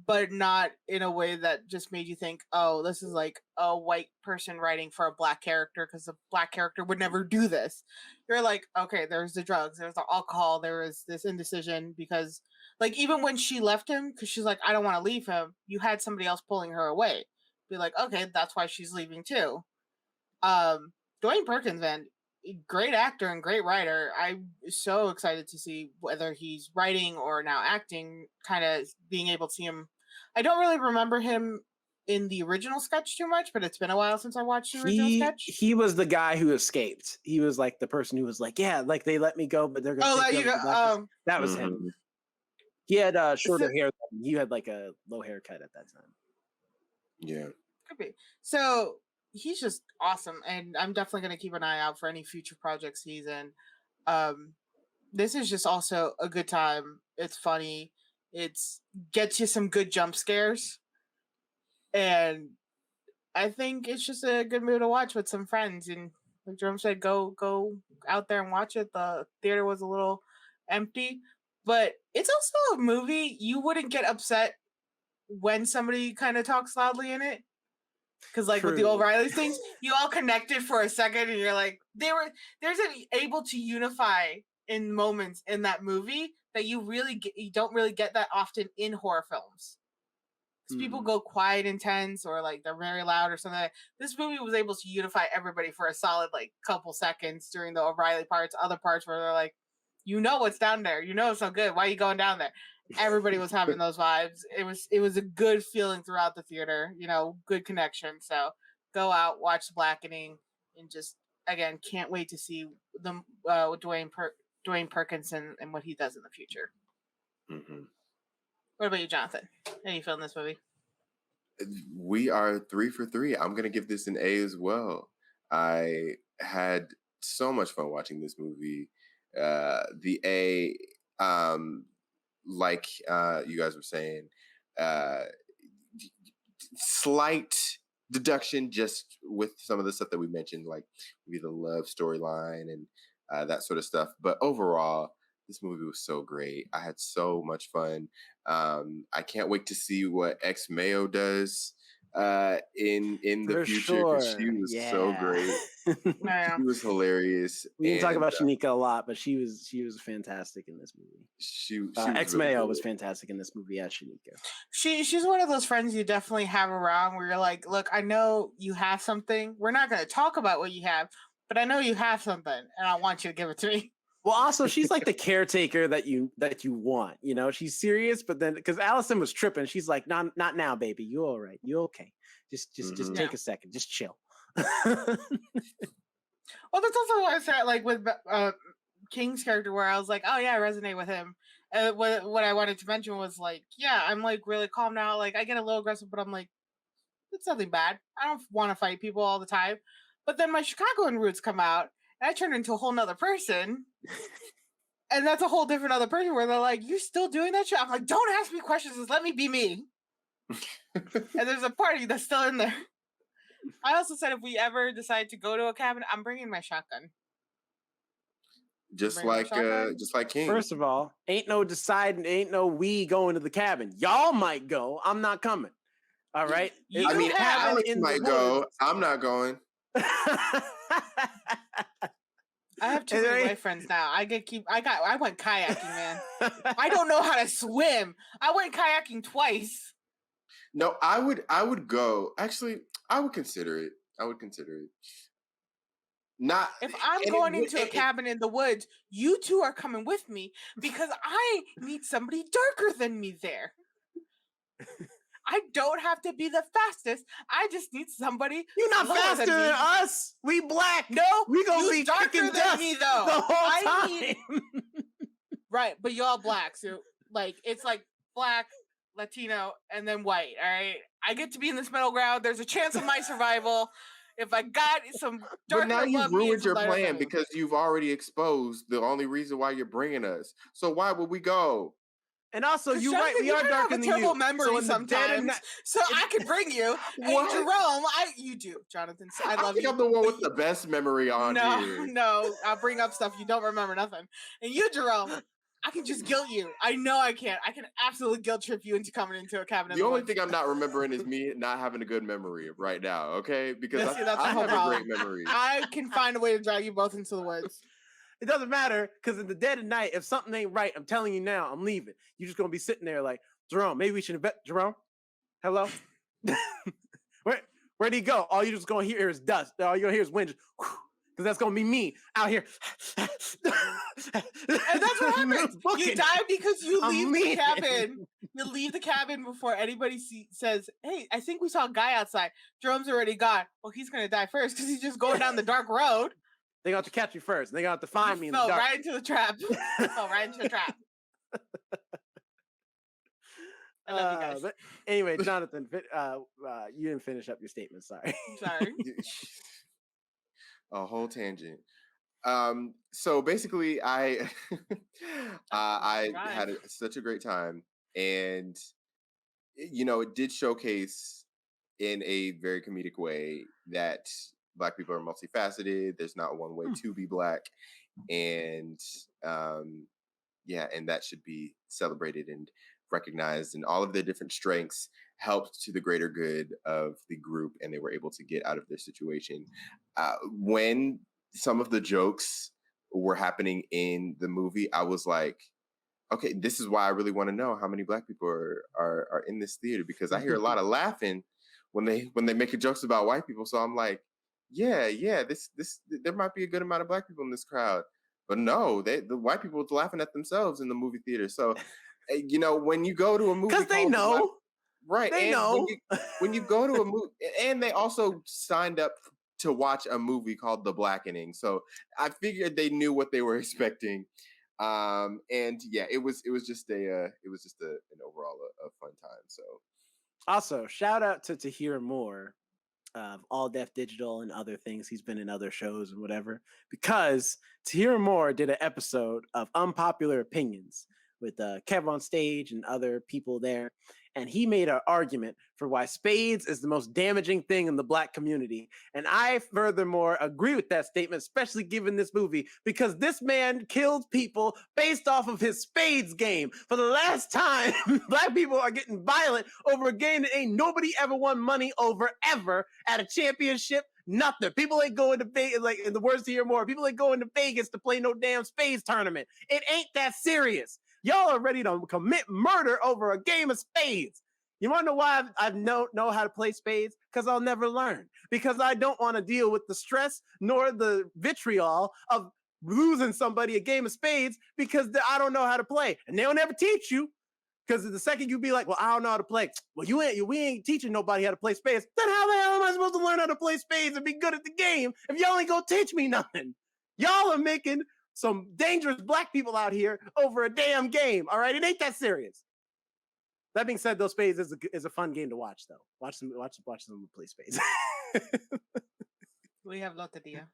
but not in a way that just made you think, oh, this is a white person writing for a black character because a black character would never do this. You're okay, there's the drugs, there's the alcohol, there was this indecision because even when she left him, because she's I don't want to leave him, you had somebody else pulling her away. Be okay, that's why she's leaving too. Dwayne Perkins, man, great actor and great writer. I'm so excited to see whether he's writing or now acting, kind of being able to see him. I don't really remember him in the original sketch too much, but it's been a while since I watched the original sketch. He was the guy who escaped. He was the person who was they let me go, but they're going to that was him. He had shorter hair. You had a low haircut at that time. Yeah. Could be. So he's just awesome, and I'm definitely going to keep an eye out for any future projects he's in. This is just also a good time. It's funny. It's gets you some good jump scares, and I think it's just a good movie to watch with some friends. And like Jerome said, go out there and watch it. The theater was a little empty, but it's also a movie you wouldn't get upset when somebody kind of talks loudly in it. Because with the O'Reilly things, you all connected for a second, and you're there's able to unify in moments in that movie that you don't really get that often in horror films. Because people go quiet, intense, or like they're very loud or something. This movie was able to unify everybody for a solid like couple seconds during the O'Reilly parts. Other parts where they're like, you know what's down there. You know it's so good. Why are you going down there? Everybody was having those vibes. It was a good feeling throughout the theater. You know, good connection. So go out, watch The Blackening, and just again can't wait to see the Dwayne Perkins and what he does in the future. Mm-hmm. What about you, Jonathan? How are you feeling this movie? We are 3 for 3. I'm gonna give this an A as well. I had so much fun watching this movie. The A, like you guys were saying, slight deduction just with some of the stuff that we mentioned, like maybe the love storyline and that sort of stuff. But overall, this movie was so great. I had so much fun. I can't wait to see what Ex Mayo does in the For future, because she was so great. She was hilarious. We didn't talk about Shanika a lot, but she was fantastic in this movie. She Ex Mayo was fantastic in this movie as Shanika. She's one of those friends you definitely have around where you're like, look, I know you have something. We're not going to talk about what you have, but I know you have something, and I want you to give it to me. Well, also, she's like the caretaker that you want. You know, she's serious, but then because Allison was tripping, she's like, not now, baby. You all right? You okay? Just take a second. Just chill. Well, that's also what I said, like with King's character, where I was like, oh yeah, I resonate with him. What I wanted to mention was like, yeah, I'm like really calm now. Like I get a little aggressive, but I'm like, it's nothing bad. I don't want to fight people all the time. But then my Chicagoan roots come out, and I turn into a whole nother person. And that's a whole different other person where they're like, you still doing that shit? I'm like, don't ask me questions, just let me be me. And there's a party that's still in there. I also said if we ever decide to go to a cabin, I'm bringing my shotgun. Just like King. First of all, ain't no we going to the cabin. Y'all might go. I'm not coming. All right. I mean, Alex might go. I'm not going. I have two white friends now. I went kayaking, man. I don't know how to swim. I went kayaking twice. No, I would go. Actually, I would consider it. Not if I'm going into a cabin in the woods, you two are coming with me because I need somebody darker than me there. I don't have to be the fastest. I just need somebody. You're not faster than us. We black. No, we gonna be darker than me though. The whole time. Right, but y'all black, so like it's like black, Latino, and then white. All right, I get to be in this middle ground. There's a chance of my survival. If I got some darker, but now you've ruined your plan because you've already exposed the only reason why you're bringing us. So why would we go? And also, you're right. We are darker than you. Memory sometimes, so I could bring you. And Jerome, you do, Jonathan. So I love you. I'm the one with the best memory on here. No, I'll bring up stuff you don't remember nothing. And you, Jerome, I can just guilt you. I know I can. I can absolutely guilt trip you into coming into a cabin. The only thing I'm not remembering is me not having a good memory right now. Okay, because I have a great memory. I can find a way to drag you both into the woods. It doesn't matter because in the dead of night, if something ain't right, I'm telling you now, I'm leaving. You're just gonna be sitting there like, Jerome, maybe we should invest. Jerome, hello. Where'd he go? All you're just gonna hear is dust. All you're gonna hear is wind. Because that's gonna be me out here. And that's what happens. You die because you leave the cabin. You leave the cabin before anybody says, "Hey, I think we saw a guy outside." Jerome's already gone. Well, he's gonna die first because he's just going down the dark road. They got to catch you first. They got to find me in the dark. Right into the trap. Fell right into the trap. I love you guys. But anyway, Jonathan, you didn't finish up your statement. Sorry. A whole tangent. So basically, I had such a great time, and it did showcase in a very comedic way that Black people are multifaceted. There's not one way to be Black, and and that should be celebrated and recognized. And all of their different strengths helped to the greater good of the group, and they were able to get out of their situation. When some of the jokes were happening in the movie, I was like, okay, this is why I really want to know how many black people are in this theater, because I hear a lot of laughing when they make jokes about white people. So I'm like, yeah, this there might be a good amount of black people in this crowd, but no, the white people are laughing at themselves in the movie theater. So, when you go to a movie, because they know, right? They and know when you go to a movie, and they also signed up to watch a movie called The Blackening, so I figured they knew what they were expecting. And yeah, it was just an overall a fun time. So also shout out to hear more of All Def Digital and other things. He's been in other shows and whatever, because To Hear More did an episode of Unpopular Opinions with Kev on stage and other people there. And he made an argument for why spades is the most damaging thing in the black community. And I furthermore agree with that statement, especially given this movie, because this man killed people based off of his spades game. For the last time, black people are getting violent over a game that ain't nobody ever won money over ever at a championship. Nothing. People ain't going to Vegas, like in the words To Hear More, people ain't going to Vegas to play no damn spades tournament. It ain't that serious. Y'all are ready to commit murder over a game of spades. You want to know why I know how to play spades? Because I'll never learn. Because I don't want to deal with the stress nor the vitriol of losing somebody a game of spades because I don't know how to play. And they'll never teach you. Because the second you be like, well, I don't know how to play. Well, we ain't teaching nobody how to play spades. Then how the hell am I supposed to learn how to play spades and be good at the game if y'all ain't gonna teach me nothing? Y'all are making some dangerous black people out here over a damn game. All right, it ain't that serious. That being said, though, spades is a fun game to watch, though. Watch them play spades. We have loteria.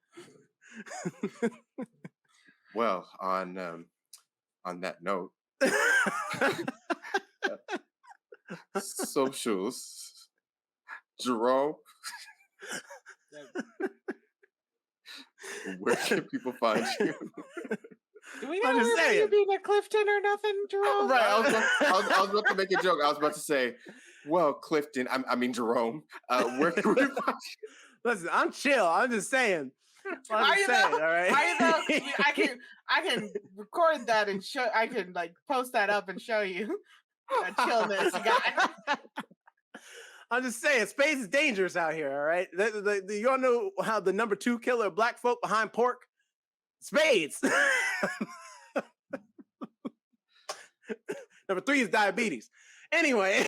Well, on that note, socials, Jerome, where can people find you? Do we gotta worry about you being at Clifton or nothing, Jerome? Right, I was about to make a joke. I was about to say, well, Clifton, I mean Jerome, where can we find you? Listen, I'm chill. I'm just saying. All right. I can record that and show. I can post that up and show you that chillness guy. I'm just saying, spades is dangerous out here. All right, you all know how the number 2 killer of black folk behind pork? Spades. Number 3 is diabetes. Anyway,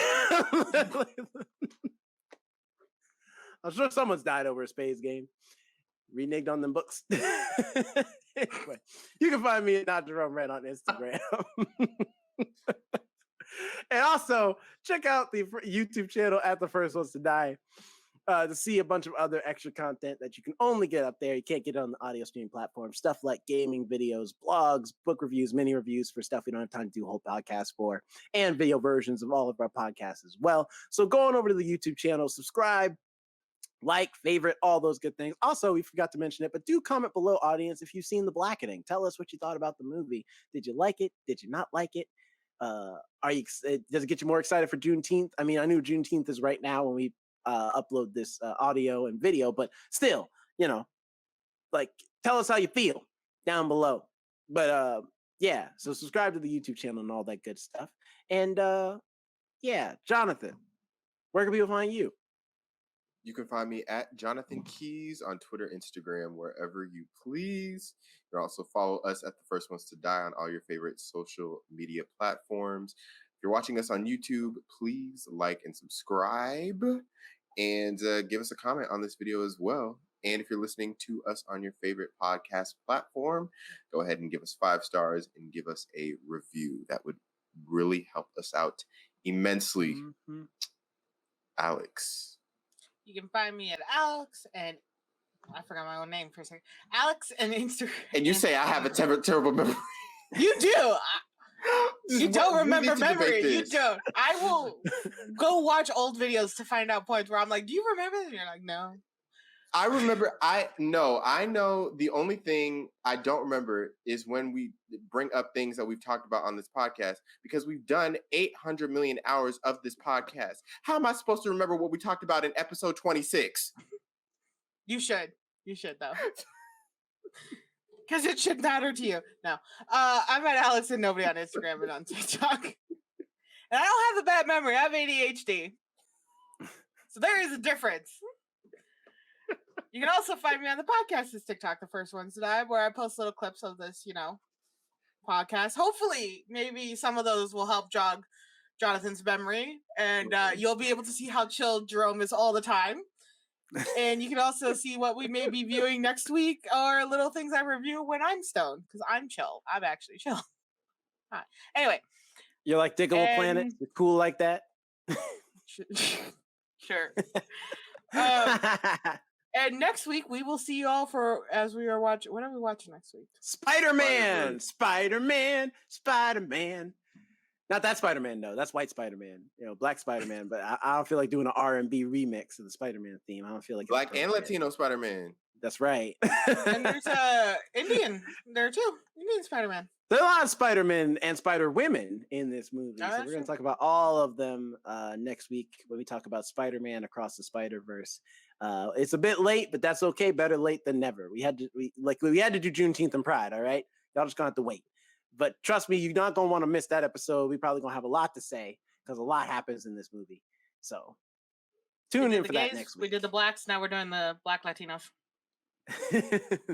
I'm sure someone's died over a spades game. Reneged on them books. Anyway, you can find me at Not Jerome Red on Instagram. And also check out the YouTube channel at The First Ones to Die to see a bunch of other extra content that you can only get up there. You can't get it on the audio streaming platform. Stuff like gaming videos, blogs, book reviews, mini reviews for stuff we don't have time to do a whole podcast for, and video versions of all of our podcasts as well. So go on over to the YouTube channel, subscribe, like, favorite, all those good things. Also, we forgot to mention it, but do comment below, audience, if you've seen The Blackening. Tell us what you thought about the movie. Did you like it? Did you not like it? Does it get you more excited for Juneteenth? I mean, I knew Juneteenth is right now when we upload this audio and video, but still, tell us how you feel down below. But yeah, so subscribe to the YouTube channel and all that good stuff. And yeah, Jonathan, where can people find you? You can find me at Jonathan Keys on Twitter, Instagram, wherever you please. You can also follow us at The First Ones to Die on all your favorite social media platforms. If you're watching us on YouTube, please like and subscribe and give us a comment on this video as well. And if you're listening to us on your favorite podcast platform, go ahead and give us 5 stars and give us a review. That would really help us out immensely. Mm-hmm. Alex. You can find me at Alex and I forgot my own name for a second. Alex and Instagram. And you say I have a terrible memory. You do. You don't remember memory. You don't. I will go watch old videos to find out points where I'm like, do you remember? And you're like, no. I remember. I know. The only thing I don't remember is when we bring up things that we've talked about on this podcast, because we've done 800 million hours of this podcast. How am I supposed to remember what we talked about in episode 26? You should though. Because it should matter to you. No. I'm at Alex and Nobody on Instagram and on TikTok. And I don't have a bad memory. I have ADHD. So there is a difference. You can also find me on the podcast's TikTok, the first ones that where I post little clips of this, podcast. Hopefully, maybe some of those will help jog Jonathan's memory, and you'll be able to see how chill Jerome is all the time. And you can also see what we may be viewing next week, or little things I review when I'm stoned, because I'm chill. I'm actually chill. Right. Anyway. You're like Diggable Planet? You're cool like that? Sure. And next week we will see you all as we are watching. What are we watching next week? Spider-Man. Not that Spider-Man, though. That's White Spider-Man. Black Spider-Man. But I don't feel like doing an R&B remix of the Spider-Man theme. I don't feel like Black and Latino Spider-Man. That's right. And there's Indian there too. Indian Spider-Man. There are a lot of Spider-Men and Spider-Women in this movie. So we're going to talk about all of them next week when we talk about Spider-Man Across the Spider-Verse. It's a bit late, but that's okay. Better late than never. We had to do Juneteenth and Pride, all right? Y'all just going to have to wait. But trust me, you're not going to want to miss that episode. We're probably going to have a lot to say because a lot happens in this movie. So tune in for that next week. We did the blacks. Now we're doing the Black Latinos.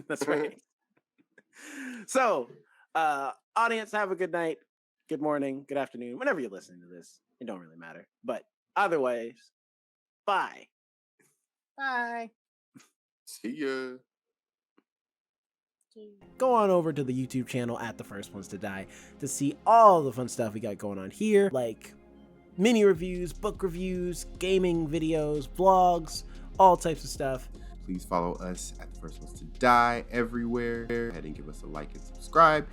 That's right. So, audience, have a good night, good morning, good afternoon, whenever you're listening to this. It don't really matter. But otherwise, bye. Bye. See ya. Go on over to the YouTube channel at The First Ones to Die to see all the fun stuff we got going on here, like mini reviews, book reviews, gaming videos, vlogs, all types of stuff. Please follow us at The First Ones to Die everywhere. Go ahead and give us a like and subscribe.